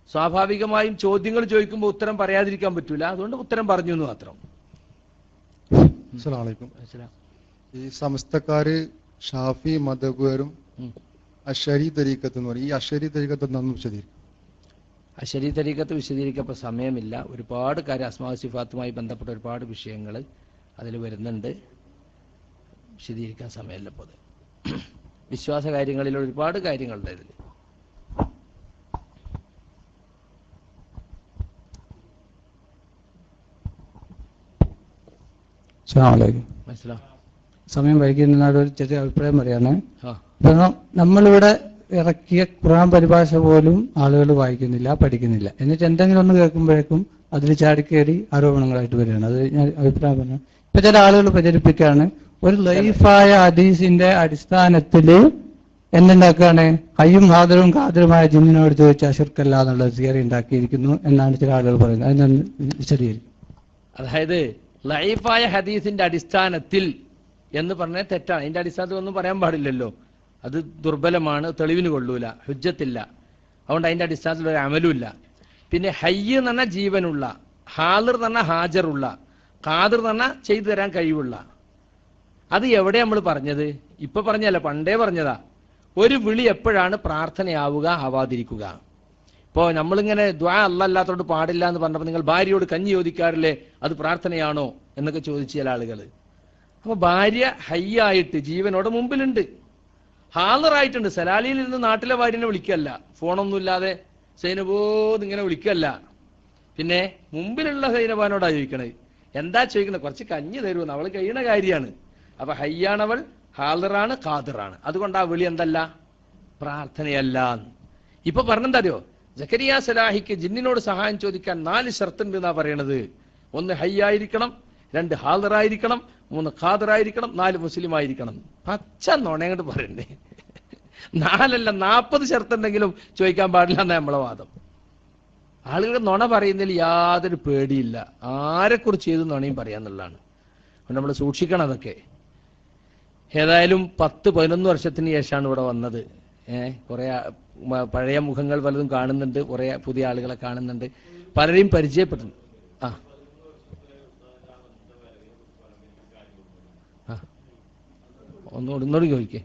Speaker 3: സ്വാഭാവികമായും ചോദ്യങ്ങൾ ചോദിക്കുമ്പോൾ ഉത്തരം പറയാതിരിക്കാൻ പറ്റൂല. അതുകൊണ്ട് ഉത്തരം പറഞ്ഞു എന്ന് മാത്രം.
Speaker 6: അസ്സലാമു അലൈക്കും. ഈ സമസ്തക്കാര് ഷാഫി മദഹബുകാരും അശ്ശരി തരീഖത്ത് എന്ന് പറയും. ഈ അശ്ശരി തരീഖത്ത് എന്താണെന്ന് വിശദീകരിക്കും.
Speaker 3: അശ്ശരി തരീഖത്ത് വിശദീകരിക്കപ്പോൾ സമയമില്ല. ഒരുപാട് കാര്യം അസ്മാ സിഫാത്തുമായി ബന്ധപ്പെട്ട ഒരുപാട് വിഷയങ്ങൾ അതിൽ വരുന്നുണ്ട്. വിശദീകരിക്കാൻ സമയമില്ല. ഇപ്പോൾ അത് വിശ്വാസ കാര്യങ്ങളിൽ ഒരുപാട് കാര്യങ്ങളുണ്ട് ഇതിൽ.
Speaker 5: സമയം വൈകുന്നതിനോട് ഒരു ചെറിയ അഭിപ്രായം പറയാണ്. നമ്മളിവിടെ ഇറക്കിയ ഖുർആൻ പരിഭാഷ പോലും ആളുകൾ വായിക്കുന്നില്ല, പഠിക്കുന്നില്ല. എന്നിട്ട് എന്തെങ്കിലും ഒന്ന് കേൾക്കുമ്പോഴേക്കും അതിൽ ചാടിക്കേറി ആരോപണങ്ങളായിട്ട് വരികയാണ്. അത് ഞാൻ അഭിപ്രായം പറഞ്ഞു. ഇപ്പൊ ചില ആളുകൾ പ്രചരിപ്പിക്കുകയാണ് ഒരു ലൈഫായ ഹദീസിന്റെ അടിസ്ഥാനത്തിൽ എന്തുണ്ടാക്കുകയാണ്, ഹയ്യും ഹാദറും ഖാദിറുമായ ജിന്നിനോട് ചോദിച്ച അശുർക്കല്ല എന്നുള്ള തിയറി ഉണ്ടാക്കിയിരിക്കുന്നു എന്നാണ് ചില ആളുകൾ പറയുന്നത്. അതിനൊന്ന് വിശദീകരിക്കും.
Speaker 3: അതായത് ലൈഫായ ഹദീസിന്റെ അടിസ്ഥാനത്തിൽ എന്ന് പറഞ്ഞാൽ തെറ്റാണ്. അതിന്റെ അടിസ്ഥാനത്തിൽ ഒന്നും പറയാൻ പാടില്ലല്ലോ. അത് ദുർബലമാണ്, തെളിവിന് കൊള്ളൂല, ഹുജ്ജത്തില്ല. അതുകൊണ്ട് അതിന്റെ അടിസ്ഥാനത്തിൽ ഒരു അമലുമില്ല. പിന്നെ ഹയ്യ് എന്ന് പറഞ്ഞാൽ ജീവനുള്ള, ഹാദിർ എന്ന് പറഞ്ഞാൽ ഹാജറുള്ള, ഖാദിർ എന്ന് പറഞ്ഞാൽ ചെയ്തു തരാൻ കഴിവുള്ള. അത് എവിടെ നമ്മൾ പറഞ്ഞത്? ഇപ്പൊ പറഞ്ഞല്ല, പണ്ടേ പറഞ്ഞതാ. ഒരു വിളി എപ്പോഴാണ് പ്രാർത്ഥനയാവുക, ആവാതിരിക്കുക? ഇപ്പോ നമ്മളിങ്ങനെ ദ്വാ അല്ലാത്തോട് പാടില്ല എന്ന് പറഞ്ഞപ്പോൾ നിങ്ങൾ ഭാര്യയോട് കഞ്ഞി ചോദിക്കാറില്ലേ, അത് പ്രാർത്ഥനയാണോ എന്നൊക്കെ ചോദിച്ച ചില ആളുകൾ. അപ്പൊ ഭാര്യ ഹയ്യായിട്ട് ജീവനോടെ മുമ്പിലുണ്ട്, ഹാദറായിട്ടുണ്ട്. സലാലിയിൽ നിന്ന് നാട്ടിലെ ഭാര്യനെ വിളിക്കല്ല, ഫോണൊന്നുമില്ലാതെ സൈനബോന്ന് ഇങ്ങനെ വിളിക്കല്ല. പിന്നെ മുമ്പിലുള്ള സൈനബാനോടാ ചോദിക്കണത്. എന്താ ചോദിക്കണത്? കുറച്ച് കഞ്ഞി തരുമെന്ന്. അവൾ കഴിയണ കാര്യമാണ്. അപ്പൊ ഹയ്യാണവൾ, ഹാളിറാണ്, ഖാദിറാണ്. അതുകൊണ്ട് ആ വിളി എന്തല്ല? പ്രാർത്ഥനയല്ല. ഇപ്പൊ പറഞ്ഞെന്താ അറിയോ? ജക്കരിയ സലാഹിക്ക് ജിന്നിനോട് സഹായം ചോദിക്കാൻ 4 ഷർത്തുണ്ട് എന്നാ പറയണത്. 1 ഹയ്യായിരിക്കണം, 2 ഹാളിറായിരിക്കണം, 3 ഖാദിറായിരിക്കണം, 4 മുസ്ലിം ആയിരിക്കണം. പച്ച നുണയങ്ങോട്ട് പറയണ്ടേ? 4 അല്ല 40 ഷർത്തുണ്ടെങ്കിലും ചോദിക്കാൻ പാടില്ല എന്നാ നമ്മളെ വാദം. ആളുകൾ നുണ പറയുന്നതിൽ യാതൊരു പേടിയില്ല. ആരെക്കുറിച്ച് ഏത് നുണയും പറയാന്നുള്ളതാണ്. അതുകൊണ്ട് നമ്മൾ സൂക്ഷിക്കണം അതൊക്കെ. ഏതായാലും 10-11 വർഷത്തിന് ശേഷമാണ് ഇവിടെ വന്നത്. കുറെ പഴയ മുഖങ്ങൾ പലതും കാണുന്നുണ്ട്, കുറെ പുതിയ ആളുകളെ കാണുന്നുണ്ട്, പലരെയും പരിചയപ്പെട്ടിട്ടുണ്ട്. ഒന്നുകൂടി ചോദിക്കേ.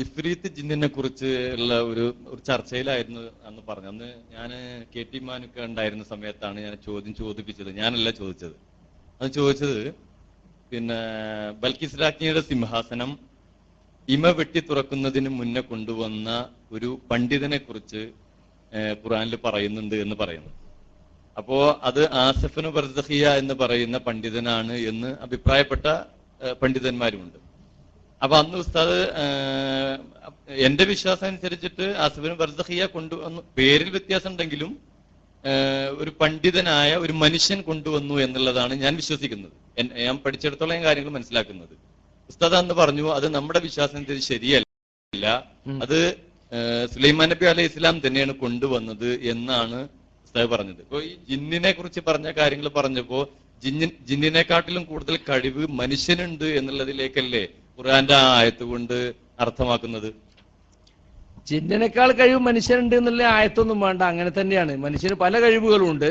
Speaker 2: ഇഫ്രീത്ത് ജിന്നിനെ കുറിച്ച് ഉള്ള ഒരു ചർച്ചയിലായിരുന്നു അന്ന് പറഞ്ഞു. അന്ന് ഞാൻ KT മാനുക്ക ഉണ്ടായിരുന്ന സമയത്താണ് ഞാൻ ചോദ്യം ചോദിപ്പിച്ചത്. ഞാനല്ല ചോദിച്ചത്. അത് ചോദിച്ചത് പിന്നെ ബൽക്കിസ് രാജ്ഞിയുടെ സിംഹാസനം ഇമ വെട്ടി തുറക്കുന്നതിന് മുന്നേ കൊണ്ടുവന്ന ഒരു പണ്ഡിതനെ കുറിച്ച് ഖുർആനിൽ പറയുന്നുണ്ട് എന്ന് പറയുന്നു. അപ്പോ അത് ആസിഫ്നു ബർസഖിയ എന്ന് പറയുന്ന പണ്ഡിതനാണ് എന്ന് അഭിപ്രായപ്പെട്ട പണ്ഡിതന്മാരുമുണ്ട്. അപ്പൊ അന്ന് ഉസ്താദ് എന്റെ വിശ്വാസം അനുസരിച്ചിട്ട് ആസിഫിന് ബർസഖിയ കൊണ്ടുവന്നു, പേരിൽ വ്യത്യാസം ഉണ്ടെങ്കിലും ഒരു പണ്ഡിതനായ ഒരു മനുഷ്യൻ കൊണ്ടുവന്നു എന്നുള്ളതാണ് ഞാൻ വിശ്വസിക്കുന്നത്. ഞാൻ പഠിച്ചെടുത്തോളം കാര്യങ്ങൾ മനസ്സിലാക്കുന്നത്. ഉസ്താദ് അന്ന് പറഞ്ഞു അത് നമ്മുടെ വിശ്വാസത്തിൽ ശരിയല്ല, അത് സുലൈമാൻ നബി അലൈഹി ഇസ്ലാം തന്നെയാണ് കൊണ്ടുവന്നത് എന്നാണ് ഉസ്താദ് പറഞ്ഞത്. ഇപ്പൊ ഈ ജിന്നിനെ കുറിച്ച് പറഞ്ഞ കാര്യങ്ങൾ പറഞ്ഞപ്പോ ജിന്നിനെക്കാട്ടിലും കൂടുതൽ കഴിവ് മനുഷ്യനുണ്ട് എന്നുള്ളതിലേക്കല്ലേ ഖുർആന്റെ ആ ആയത്ത് കൊണ്ട് അർത്ഥമാക്കുന്നത്?
Speaker 3: ജിന്നിനേക്കാൾ കഴിവ് മനുഷ്യനുണ്ട് എന്നുള്ള ആയത്തൊന്നും വേണ്ട. അങ്ങനെ തന്നെയാണ്. മനുഷ്യന് പല കഴിവുകളും ഉണ്ട്.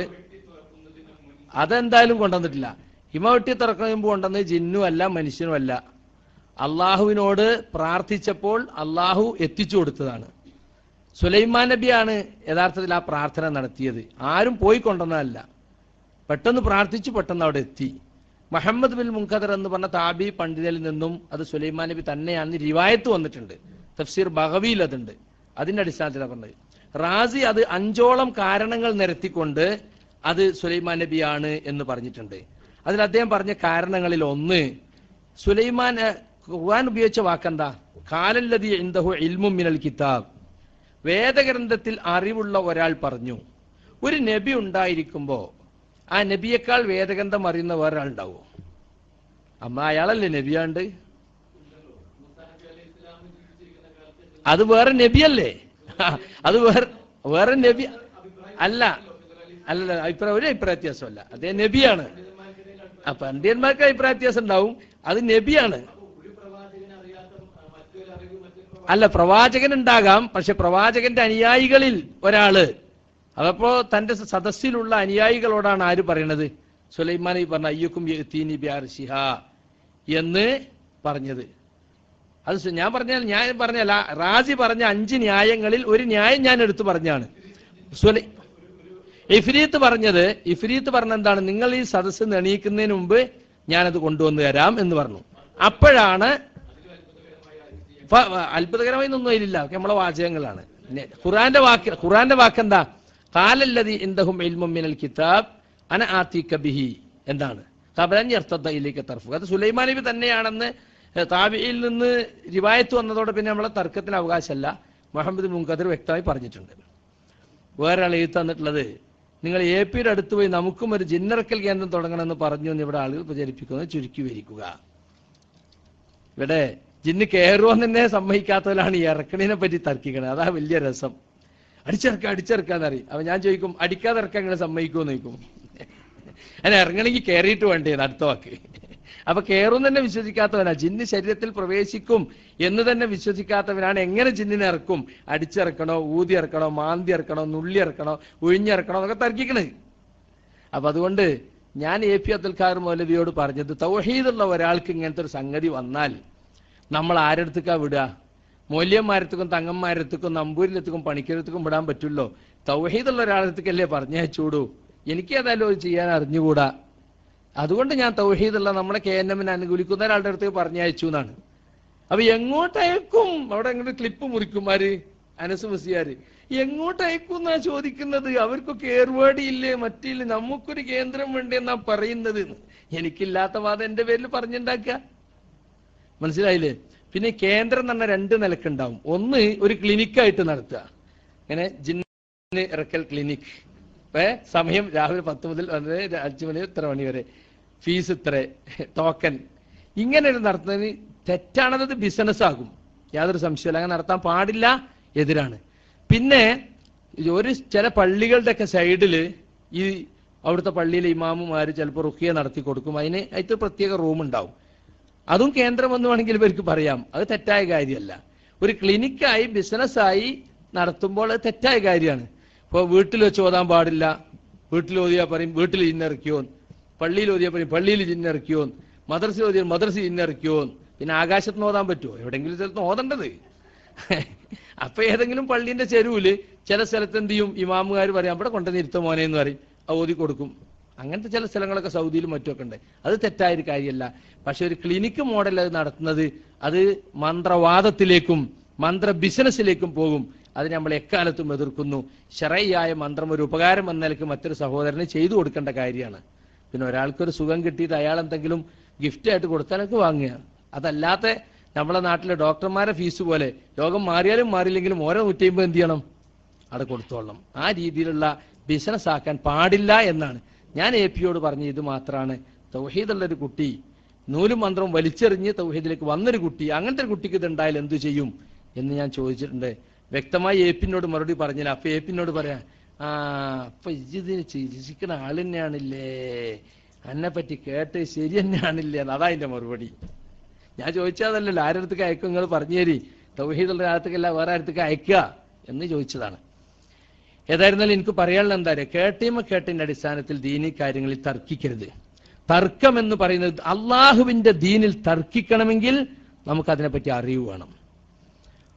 Speaker 3: അതെന്തായാലും കൊണ്ടുവന്നിട്ടില്ല. ഹിമ വെട്ടി തുറക്കുമ്പോൾ കൊണ്ടുവന്നത് ജിന്നും അല്ല മനുഷ്യനും അല്ല. അള്ളാഹുവിനോട് പ്രാർത്ഥിച്ചപ്പോൾ അള്ളാഹു എത്തിച്ചു കൊടുത്തതാണ്. സുലൈമാൻ നബിയാണ് യഥാർത്ഥത്തിൽ ആ പ്രാർത്ഥന നടത്തിയത്. ആരും പോയി കൊണ്ടുവന്നതല്ല. പെട്ടെന്ന് പ്രാർത്ഥിച്ചു, പെട്ടെന്ന് അവിടെ എത്തി. മുഹമ്മദ് ബിൻ മുൻഖദർ എന്ന് പറഞ്ഞ താബി പണ്ഡിതനിൽ നിന്നും അത് സുലൈമാൻ നബി തന്നെയാണെന്ന് റിവായത്ത് വന്നിട്ടുണ്ട്. തഫ്സീർ ബഗവിയിൽ അതുണ്ട്. അതിന്റെ അടിസ്ഥാനത്തിലാണ് പറഞ്ഞത്. റാസി അത് 5ഓളം കാരണങ്ങൾ നിരത്തിക്കൊണ്ട് അത് സുലൈമാൻ നബിയാണ് എന്ന് പറഞ്ഞിട്ടുണ്ട്. അതിൽ അദ്ദേഹം പറഞ്ഞ കാരണങ്ങളിൽ ഒന്ന്, സുലൈമാൻ ഖുർആൻ ഉപയോഗിച്ച വാക്കെന്താ? ഖാലല്ലദീ ഇൻദഹു ഇൽമും മിനൽ കിതാബ്. വേദഗ്രന്ഥത്തിൽ അറിവുള്ള ഒരാൾ പറഞ്ഞു. ഒരു നബി ഉണ്ടായിരിക്കുമ്പോ ആ നബിയേക്കാൾ വേദഗ്രന്ഥം അറിയുന്ന വേറൊരാൾ ഉണ്ടാവോ? അമ്മ അയാളല്ലേ നബിയാണ്ട്? അത് വേറെ നബിയല്ലേ? അത് വേറെ നബി അല്ല. അല്ല, ഒരു അഭിപ്രായ വ്യത്യാസമല്ല. അദ്ദേഹം നബിയാണ്. അപ്പൊ പണ്ഡിതന്മാർക്ക് അഭിപ്രായ വ്യത്യാസം ഉണ്ടാവും. അത് നബിയാണ്. അല്ല, പ്രവാചകൻ ഉണ്ടാകാം. പക്ഷെ പ്രവാചകന്റെ അനുയായികളിൽ ഒരാള്. അതപ്പോ തന്റെ സദസ്സിലുള്ള അനുയായികളോടാണ് ആര് പറയണത്? സുലൈമാൻ നബി പറഞ്ഞ അയ്യുക്കും യഅ്തീനി ബിഅർശിഹ എന്ന് പറഞ്ഞത്. അത് ഞാൻ പറഞ്ഞല്ല. റാസി പറഞ്ഞ 5 ന്യായങ്ങളിൽ ഒരു ന്യായം ഞാൻ എടുത്തു പറഞ്ഞാണ്. ഇഫ്രീത്ത് പറഞ്ഞ എന്താണ്? നിങ്ങൾ ഈ സദസ്സ് എണീക്കുന്നതിന് മുമ്പ് ഞാനത് കൊണ്ടുവന്നു തരാം എന്ന് പറഞ്ഞു. അപ്പോഴാണ് അത്ഭുതകരമായി ഒന്നും അതിലില്ല. നമ്മളെ വാചകങ്ങളാണ്. ഖുർആന്റെ വാക്കെന്താ? ഖാലല്ലദീ ഇൻദഹും ഇൽമും മിനൽ കിതാബ് അന ആതീക ബിഹി എന്താണ്? ഖബലൻ യർതദ ഇലൈക തർഫു. അത് സുലൈമാൻ നബി തന്നെയാണെന്ന് താബിയിൽ നിന്ന് റിവായത്ത് വന്നതോടെ പിന്നെ നമ്മളെ തർക്കത്തിന് അവകാശമല്ല. മുഹമ്മദ് മുൻഖദർ വ്യക്തമായി പറഞ്ഞിട്ടുണ്ട്. വേറൊരാൾ എഴുതി തന്നിട്ടുള്ളത്, നിങ്ങൾ AP-യുടെ അടുത്ത് പോയി നമുക്കും ഒരു ജിന്നിറക്കൽ കേന്ദ്രം തുടങ്ങണമെന്ന് പറഞ്ഞു എന്ന് ഇവിടെ ആളുകൾ പ്രചരിപ്പിക്കുന്നത് ചുരുക്കി വരിക്കുക. ഇവിടെ ജിന്ന് കയറുമെന്ന് തന്നെ സമ്മതിക്കാത്തവരാണ് ഈ ഇറക്കണിനെ പറ്റി തർക്കിക്കണത്. അതാ വലിയ രസം. അടിച്ചിറക്കാന്നറിയും. അപ്പൊ ഞാൻ ചോദിക്കും, അടിക്കാതെ ഇറക്കാൻ ഇങ്ങനെ സമ്മതിക്കുമെന്ന് ചോദിക്കും. അങ്ങനെ ഇറങ്ങണമെങ്കിൽ കയറിയിട്ട് വേണ്ടേന്ന് അടുത്ത വാക്ക്. അപ്പൊ കയറും തന്നെ വിശ്വസിക്കാത്തവനാ. ജിന്ന് ശരീരത്തിൽ പ്രവേശിക്കും എന്ന് തന്നെ വിശ്വസിക്കാത്തവനാണ് എങ്ങനെ ജിന്നിനെ ഇറക്കും? അടിച്ചിറക്കണോ, ഊതി ഇറക്കണോ, മാന്തി ഇറക്കണോ, നുള്ളി ഇറക്കണോ, ഒഴിഞ്ഞിറക്കണോ എന്നൊക്കെ തർക്കിക്കണേ. അപ്പൊ അതുകൊണ്ട് ഞാൻ AP അബ്ദുൽ ഖാദർ മൗലവിയോട് പറഞ്ഞത്, തൗഹീദുള്ള ഒരാൾക്ക് ഇങ്ങനത്തെ ഒരു സംഗതി വന്നാൽ നമ്മൾ ആരെടുത്തേക്കാ വിടുക? മൂല്യന്മാരത്തേക്കും തങ്ങന്മാരത്തേക്കും നമ്പൂരിലെത്തേക്കും പണിക്കരത്തേക്കും വിടാൻ പറ്റുമല്ലോ. തൗഹീദുള്ള ഒരാളത്തേക്കല്ലേ പറഞ്ഞയച്ചൂടൂ. എനിക്ക് ഏതായാലും അത് ചെയ്യാൻ അറിഞ്ഞുകൂടാ. അതുകൊണ്ട് ഞാൻ തൗഹീദുള്ള നമ്മുടെ KNM അനുകൂലിക്കുന്ന ഒരാളുടെ അടുത്തേക്ക് പറഞ്ഞയച്ചു എന്നാണ്. അപ്പൊ എങ്ങോട്ടയക്കും? അവിടെ അങ്ങോട്ട് ക്ലിപ്പ് മുറിക്കുമാര് അനസ് മുസ്ലിയാര് എങ്ങോട്ടയക്കും എന്നാ ചോദിക്കുന്നത്. അവർക്കൊക്കെ ഏർവാടിയില്ലേ, മറ്റില്ലേ, നമുക്കൊരു കേന്ദ്രം വേണ്ടി എന്നാ പറയുന്നത്. എനിക്കില്ലാത്ത വാദം എന്റെ പേരിൽ പറഞ്ഞുണ്ടാക്കുക. മനസ്സിലായില്ലേ? പിന്നെ കേന്ദ്രം എന്ന് പറഞ്ഞാൽ 2 നിലക്കുണ്ടാവും. ഒന്ന് ഒരു ക്ലിനിക്കായിട്ട് നടത്തുക, ഇങ്ങനെ ജിന്ന് ഇറക്കൽ ക്ലിനിക്. സമയം രാവിലെ 10 മുതൽ 5 മണി ഇത്ര മണി വരെ, ഫീസ് ഇത്ര, ടോക്കൻ, ഇങ്ങനെ ഒരു നടത്തുന്നതിന് തെറ്റാണത്. ബിസിനസ് ആകും, യാതൊരു സംശയമില്ല. അങ്ങനെ നടത്താൻ പാടില്ല, എതിരാണ്. പിന്നെ ചില പള്ളികളുടെ ഒക്കെ സൈഡില് ഈ അവിടുത്തെ പള്ളിയിലെ ഇമാമുമാര് ചിലപ്പോൾ റുഖിയ നടത്തി കൊടുക്കും. അതിന് പ്രത്യേക റൂം ഉണ്ടാവും. അതും കേന്ദ്രം എന്ന് വേണമെങ്കിൽ ഇവർക്ക് പറയാം. അത് തെറ്റായ കാര്യമല്ല. ഒരു ക്ലിനിക്കായി ബിസിനസ്സായി നടത്തുമ്പോൾ അത് തെറ്റായ കാര്യമാണ്. ഇപ്പോൾ വീട്ടിൽ വെച്ച് ഓതാൻ പാടില്ല. വീട്ടിൽ ഓതിയാ പറയും വീട്ടിൽ ജിന്നിറക്കിയോന്ന്, പള്ളിയിൽ ഓതിയാ പറയും പള്ളിയിൽ ജിന്നിറക്കിയോന്ന്, മദ്രസയിൽ ഓതിയാൽ മദ്രസ ജിന്നിറക്കിയോന്ന്. പിന്നെ ആകാശത്ത് നിന്ന് ഓതാൻ പറ്റുമോ? എവിടെയെങ്കിലും സ്ഥലത്ത് ഓതേണ്ടത്. അപ്പൊ ഏതെങ്കിലും പള്ളിന്റെ ചെരുവില് ചില സ്ഥലത്ത് എന്ത് ചെയ്യും, ഇമാമുകാർ പറയാം അവിടെ കൊണ്ടുവന്ന് ഇരുത്ത മോനെ എന്ന് പറയും, ഓതി കൊടുക്കും. അങ്ങനത്തെ ചില സ്ഥലങ്ങളൊക്കെ സൗദിയിലും മറ്റുമൊക്കെ ഉണ്ട്. അത് തെറ്റായൊരു കാര്യമല്ല. പക്ഷെ ഒരു ക്ലിനിക്ക് മോഡൽ അത് നടത്തുന്നത് അത് മന്ത്രവാദത്തിലേക്കും മന്ത്ര ബിസിനസ്സിലേക്കും പോകും. അത് നമ്മൾ എക്കാലത്തും എതിർക്കുന്നു. ശരയ്യായ മന്ത്രം ഒരു ഉപകാരം എന്ന നിലയ്ക്ക് മറ്റൊരു സഹോദരന് ചെയ്തു കൊടുക്കേണ്ട കാര്യമാണ്. പിന്നെ ഒരാൾക്കൊരു സുഖം കിട്ടിയിട്ട് അയാൾ എന്തെങ്കിലും ഗിഫ്റ്റ് ആയിട്ട് കൊടുത്താലൊക്കെ വാങ്ങുക. അതല്ലാത്ത നമ്മളെ നാട്ടിലെ ഡോക്ടർമാരെ ഫീസ് പോലെ രോഗം മാറിയാലും മാറിയില്ലെങ്കിലും ഓരോ 150 എന്ത് ചെയ്യണം, അവിടെ കൊടുത്തോളണം. ആ രീതിയിലുള്ള ബിസിനസ് ആക്കാൻ പാടില്ല എന്നാണ് ഞാൻ AP-യോട് പറഞ്ഞ. ഇത് മാത്രമാണ് തൗഹീദുള്ളൊരു കുട്ടി നൂലും മന്ത്രവും വലിച്ചെറിഞ്ഞ് തൗഹീദിലേക്ക് വന്നൊരു കുട്ടി, അങ്ങനത്തെ ഒരു കുട്ടിക്ക് ഇതുണ്ടായാൽ എന്തു ചെയ്യും എന്ന് ഞാൻ ചോദിച്ചിട്ടുണ്ട്. വ്യക്തമായി AP-നോട് മറുപടി പറഞ്ഞില്ല. അപ്പൊ AP-നോട് പറയാം, അപ്പൊ ഇതിന് ചികിത്സിക്കുന്ന ആൾ തന്നെയാണില്ലേ, എന്നെ പറ്റി കേട്ട് ശരി തന്നെയാണില്ലേ, അതാ എന്റെ മറുപടി. ഞാൻ ചോദിച്ചതല്ലല്ലോ ആരുടെ അടുത്തേക്ക് അയക്കും, നിങ്ങൾ പറഞ്ഞു തരി, തൗഹീദുള്ള ആഴത്തേക്കല്ല വേറെ ആഴത്തേക്ക് അയക്കുക എന്ന് ചോദിച്ചതാണ്. ഏതായിരുന്നാലും എനിക്ക് പറയാനുള്ള എന്താ പറയുക, കേട്ടിന്റെ അടിസ്ഥാനത്തിൽ ദീനി കാര്യങ്ങളിൽ തർക്കിക്കരുത്. തർക്കം എന്ന് പറയുന്നത് അള്ളാഹുവിന്റെ ദീനിൽ തർക്കിക്കണമെങ്കിൽ നമുക്കതിനെപ്പറ്റി അറിവ് വേണം.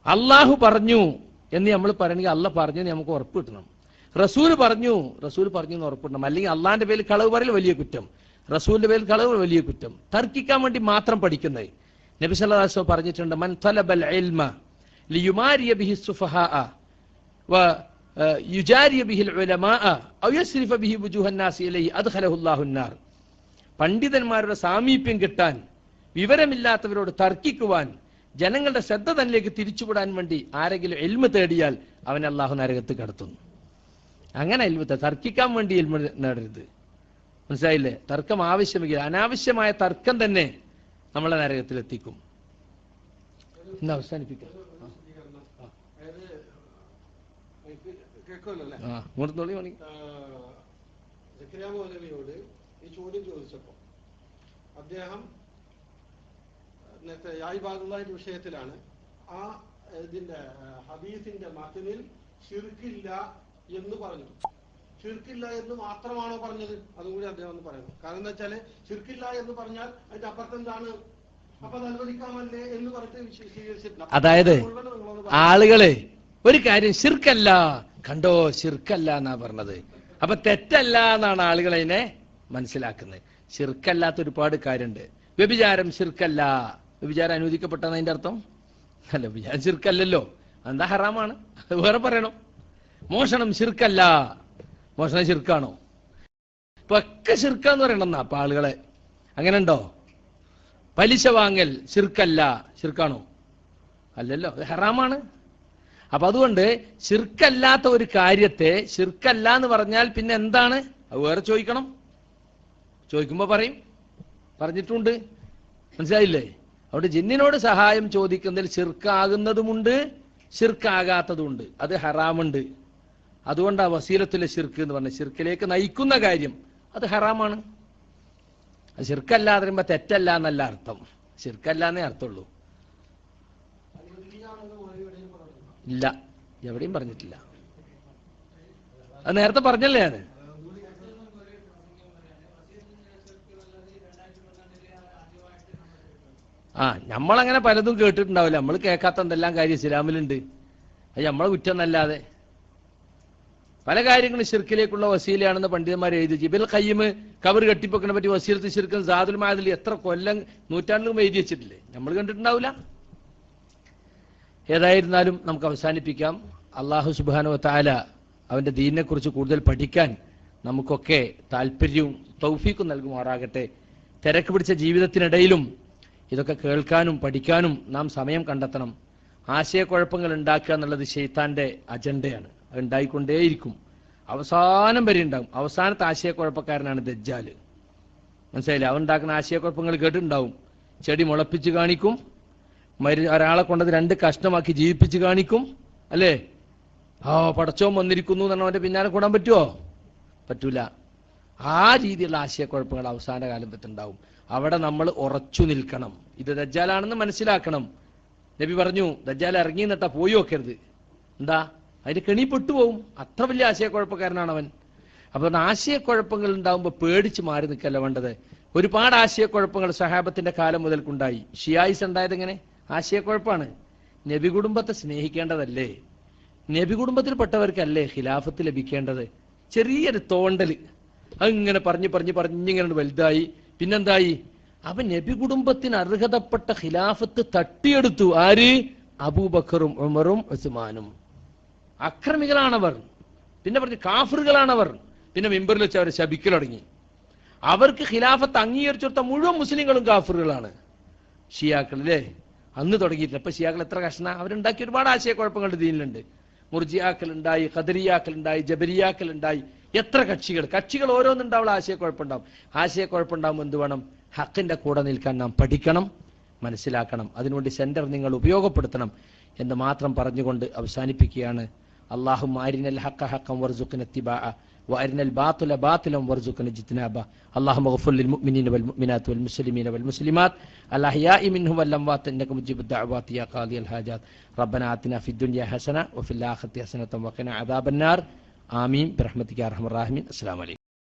Speaker 3: അള്ളാഹു പറഞ്ഞു എന്ന് നമ്മൾ പറയണമെങ്കിൽ അള്ളാഹ് പറഞ്ഞു നമുക്ക് ഉറപ്പ് കിട്ടണം. റസൂൽ പറഞ്ഞു എന്ന് ഉറപ്പ് കിട്ടണം. അല്ലെങ്കിൽ അള്ളാഹിന്റെ പേരിൽ കളവ് പറയൽ വലിയ കുറ്റം, റസൂലിന്റെ പേരിൽ കളവ് വലിയ കുറ്റം. തർക്കിക്കാൻ വേണ്ടി മാത്രം പഠിക്കുന്നത്. നബി സല്ലല്ലാഹു അലൈഹി വസല്ലം പറഞ്ഞിട്ടുണ്ട്, മൻ തലബൽ ഇൽമ ലിയുമാരിയ ബിഹി സുഫഹാഅ വ യുജാരിയ ബിഹിൽ ഉലമാഅ ഔ യസ്രിഫ ബിഹി വുജൂഹൻ നാസി ഇലൈഹി അദ്ഖലഹു അല്ലാഹു അന്നാർ. പണ്ഡിതന്മാരുടെ സാമീപ്യം കിട്ടാൻ, വിവരമില്ലാത്തവരോട് തർക്കിക്കുവാൻ, ജനങ്ങളുടെ ശ്രദ്ധ തന്നിലേക്ക് തിരിച്ചുവിടാൻ വേണ്ടി ആരെങ്കിലും ഇൽമ തേടിയാൽ അവനെ അല്ലാഹു നരകത്ത് കടത്തുന്നു. അങ്ങനെ ഇൽമ തർക്കിക്കാൻ വേണ്ടി ഇൽമ നേടരുത്. മനസ്സിലായില്ലേ? തർക്കം ആവശ്യമെങ്കിൽ അനാവശ്യമായ തർക്കം തന്നെ നമ്മളെ നരകത്തിലെത്തിക്കും. ഇന്ന് അവസാനിപ്പിക്കാം.
Speaker 1: മൗലവിയോട് ഈ ചോദ്യം ചോദിച്ചപ്പോ അദ്ദേഹം നേരത്തെ യായിബാദുള്ളാഹിന്റെ വിഷയത്തിലാണ് ആ ഇതിന്റെ ഹദീസിന്റെ മതനിൽ ശിർക്കില്ല എന്ന് പറഞ്ഞു. ശിർക്കില്ല എന്ന് മാത്രമാണോ പറഞ്ഞത്? അതും കൂടി അദ്ദേഹം ഒന്ന് പറയുന്നു. കാരണം എന്താ വെച്ചാല് ശിർക്കില്ല എന്ന് പറഞ്ഞാൽ അതിന്റെ അപ്പുറത്തെന്താണ്, അപ്പൊ അത് അനുവദിക്കാമല്ലേ എന്ന് പറഞ്ഞിട്ട് സ്വീകരിച്ചിട്ടില്ല.
Speaker 3: അതായത് ആളുകളെ ഒരു കാര്യം ശിർക്കല്ല കണ്ടോ, ശിർക്കല്ല എന്നാ പറഞ്ഞത്, അപ്പൊ തെറ്റല്ല എന്നാണ് ആളുകൾ അതിനെ മനസ്സിലാക്കുന്നത്. ശിർക്കല്ലാത്ത ഒരുപാട് കാര്യമുണ്ട്. വ്യഭിചാരം ശിർക്കല്ല, വ്യഭിചാരം അനുവദിക്കപ്പെട്ടെന്ന് അതിന്റെ അർത്ഥം അല്ല, വ്യഭിചാരം ശിർക്കല്ലല്ലോ, എന്താ ഹറാമാണ്, വേറെ പറയണം. മോഷണം ശിർക്കല്ല, മോഷണം ശിർക്കാണോ? ഇപ്പൊ ഒക്കെ ശിർക്കാന്ന് പറയണമെന്നാ അപ്പൊ ആളുകളെ. അങ്ങനെ ഉണ്ടോ? പലിശ വാങ്ങൽ ശിർക്കല്ല, ശിർക്കാണോ? അല്ലല്ലോ, അത് ഹറാമാണ്. അപ്പൊ അതുകൊണ്ട് ശിർക്കല്ലാത്ത ഒരു കാര്യത്തെ ശിർക്കല്ല എന്ന് പറഞ്ഞാൽ പിന്നെ എന്താണ് അത് വേറെ ചോദിക്കണം. ചോദിക്കുമ്പോ പറയും, പറഞ്ഞിട്ടുണ്ട്. മനസ്സിലായില്ലേ? അവിടെ ജിന്നിനോട് സഹായം ചോദിക്കുന്നതിൽ ശിർക്കാകുന്നതുമുണ്ട് ശിർക്കാകാത്തതുമുണ്ട്. അത് ഹറാമുണ്ട്. അതുകൊണ്ട് ആ വസീലത്തിലെ ശിർക്ക് എന്ന് പറഞ്ഞ ശിർക്കിലേക്ക് നയിക്കുന്ന കാര്യം അത് ഹറാമാണ്. ശിർക്കല്ലാതെ പറയുമ്പോ തെറ്റല്ല എന്നല്ല അർത്ഥം, ശിർക്കല്ല എന്നേ അർത്ഥമുള്ളൂ. ഇല്ല, എവിടെയും പറഞ്ഞിട്ടില്ല. അത് നേരത്തെ പറഞ്ഞല്ലേ ഞാൻ. നമ്മളങ്ങനെ പലതും കേട്ടിട്ടുണ്ടാവില്ല. നമ്മൾ കേൾക്കാത്ത എന്തെല്ലാം കാര്യം ഇസ്ലാമിലുണ്ട്. അത് നമ്മളെ കുറ്റം എന്നല്ലാതെ പല കാര്യങ്ങളും ശിർക്കിലേക്കുള്ള വസീലയാണെന്ന് പണ്ഡിതന്മാർ എഴുതി. ഇബ്നുൽ ഖയ്യിം ഖബർ കെട്ടിപ്പൊക്കിനെ പറ്റി വസീലത്ത് ശിർക്ക് സാദുൽ മഅദിൽ എത്ര കൊല്ലം നൂറ്റാണ്ടിലും എഴുതി വെച്ചിട്ടില്ലേ? നമ്മൾ കണ്ടിട്ടുണ്ടാവില്ല. ഏതായിരുന്നാലും നമുക്ക് അവസാനിപ്പിക്കാം. അള്ളാഹു സുബ്ഹാനഹു വ തആല അവന്റെ ദീനിനെ കുറിച്ച് കൂടുതൽ പഠിക്കാൻ നമുക്കൊക്കെ താല്പര്യവും തൗഫീഖും നൽകുമാറാകട്ടെ. തിരക്ക് പിടിച്ച ജീവിതത്തിനിടയിലും ഇതൊക്കെ കേൾക്കാനും പഠിക്കാനും നാം സമയം കണ്ടെത്തണം. ആശയക്കുഴപ്പങ്ങൾ ഉണ്ടാക്കുക എന്നുള്ളത് ശൈത്താന്റെ അജണ്ടയാണ്. അത് ഉണ്ടായിക്കൊണ്ടേയിരിക്കും, അവസാനം വരെ ഉണ്ടാകും. അവസാനത്തെ ആശയക്കുഴപ്പക്കാരനാണ് ദജ്ജാല്. മനസ്സിലായില്ലേ? അവൻ ഉണ്ടാക്കുന്ന ആശയക്കുഴപ്പങ്ങൾ കേട്ടിട്ടുണ്ടാവും. ചെടി മുളപ്പിച്ച് കാണിക്കും, ഒരാളെ കൊണ്ടത് 2 കഷ്ണമാക്കി ജീവിപ്പിച്ച് കാണിക്കും, അല്ലേ? പടച്ചോൻ വന്നിരിക്കുന്നു എന്ന് പറഞ്ഞാൽ അവന്റെ പിന്നാലെ കൂടാൻ പറ്റുമോ? പറ്റൂല. ആ രീതിയിലുള്ള ആശയക്കുഴപ്പങ്ങൾ അവസാന കാലത്തുണ്ടാവും. അവിടെ നമ്മൾ ഉറച്ചു നിൽക്കണം. ഇത് ദജ്ജാലാണെന്ന് മനസ്സിലാക്കണം. നബി പറഞ്ഞു, ദജ്ജാൽ ഇറങ്ങി നിട്ടാ പോയി നോക്കരുത്. എന്താ? അതിന് കെണി പെട്ടുപോകും. അത്ര വലിയ ആശയക്കുഴപ്പക്കാരനാണ് അവൻ. അപ്പൊ ആശയക്കുഴപ്പങ്ങൾ ഉണ്ടാകുമ്പോൾ പേടിച്ച് മാറി നിൽക്കല്ല വേണ്ടത്. ഒരുപാട് ആശയക്കുഴപ്പങ്ങൾ സഹാബത്തിന്റെ കാലം മുതൽക്കുണ്ടായി. ഷിയായിസ് ഉണ്ടായത് എങ്ങനെ? ആശയക്കുഴപ്പമാണ്. നബി കുടുംബത്തെ സ്നേഹിക്കേണ്ടതല്ലേ? നബി കുടുംബത്തിൽപ്പെട്ടവർക്കല്ലേ ഖിലാഫത്ത് ലഭിക്കേണ്ടത്? ചെറിയൊരു തോണ്ടല് അതിങ്ങനെ പറഞ്ഞിങ്ങനെ വലുതായി. പിന്നെന്തായി? അവൻ നബി കുടുംബത്തിന് അർഹതപ്പെട്ട ഖിലാഫത്ത് തട്ടിയെടുത്തു. ആര്? അബൂബക്കറും ഉമറും ഉസ്മാനും. അക്രമികളാണവർ. പിന്നെ പറഞ്ഞു കാഫിറുകളാണവർ. പിന്നെ മിമ്പറിൽ വെച്ച് അവരെ ശപിക്കൽ തുടങ്ങി. അവർക്ക് ഖിലാഫത്ത് അംഗീകരിച്ചു കൊടുത്ത മുഴുവൻ മുസ്ലിങ്ങളും കാഫിറുകളാണ്. ഷിയാക്കൾ അല്ലേ? അന്ന് തുടങ്ങിയിട്ടില്ല. ഇപ്പൊ ഷിയാക്കൾ എത്ര കഷ്ണ? അവരുണ്ടാക്കിയ ഒരുപാട് ആശയക്കുഴപ്പങ്ങളുടെ ദീനിലുണ്ട്. മുർജിയാക്കൾ ഉണ്ടായി, ഖദരിയാക്കൾ ഉണ്ടായി, ജബരിയാക്കൾ ഉണ്ടായി. എത്ര കക്ഷികൾ ഓരോന്നുണ്ടാവുള്ള ആശയക്കുഴപ്പമുണ്ടാവും. ആശയക്കുഴപ്പമുണ്ടാകുമ്പോൾ എന്ത് വേണം? ഹക്കിന്റെ കൂടെ നിൽക്കാൻ നാം പഠിക്കണം, മനസ്സിലാക്കണം. അതിനുവേണ്ടി സെന്റർ നിങ്ങൾ ഉപയോഗപ്പെടുത്തണം എന്ന് മാത്രം പറഞ്ഞുകൊണ്ട് അവസാനിപ്പിക്കുകയാണ്. അല്ലാഹുമ്മ അരിനൽ ഹഖ ഹഖൻ വർസുഖ്ന ഇത്തിബാഅ വഅരിനൽ ബാത്തില ബാത്തിലൻ വർസുഖ്ന ഇജ്തിനാബ. അല്ലാഹുമ്മ ഗ്ഫിർ ലിൽ മുഅ്മിനീന വൽ മുഅ്മിനാത്ത് വൽ മുസ്ലിമീന വൽ മുസ്ലിമാത്ത് അൽ അഹ്യാഇ മിൻഹും വൽ അംവാത്ത് ഇന്നക മുജീബുദ് ദഅവാതി യാ ഖാദിയൽ ഹാജാത്ത്. റബ്ബനാ ആതിനാ ഫിദ് ദുനിയ ഹസന വഫിൽ ആഖിറതി ഹസനത വഖിനാ അദാബന്നാർ. ആമീൻ ബിറഹ്മതിക യാ അർഹമർ റഹീമീൻ. അസ്സലാമു അലൈക്കും.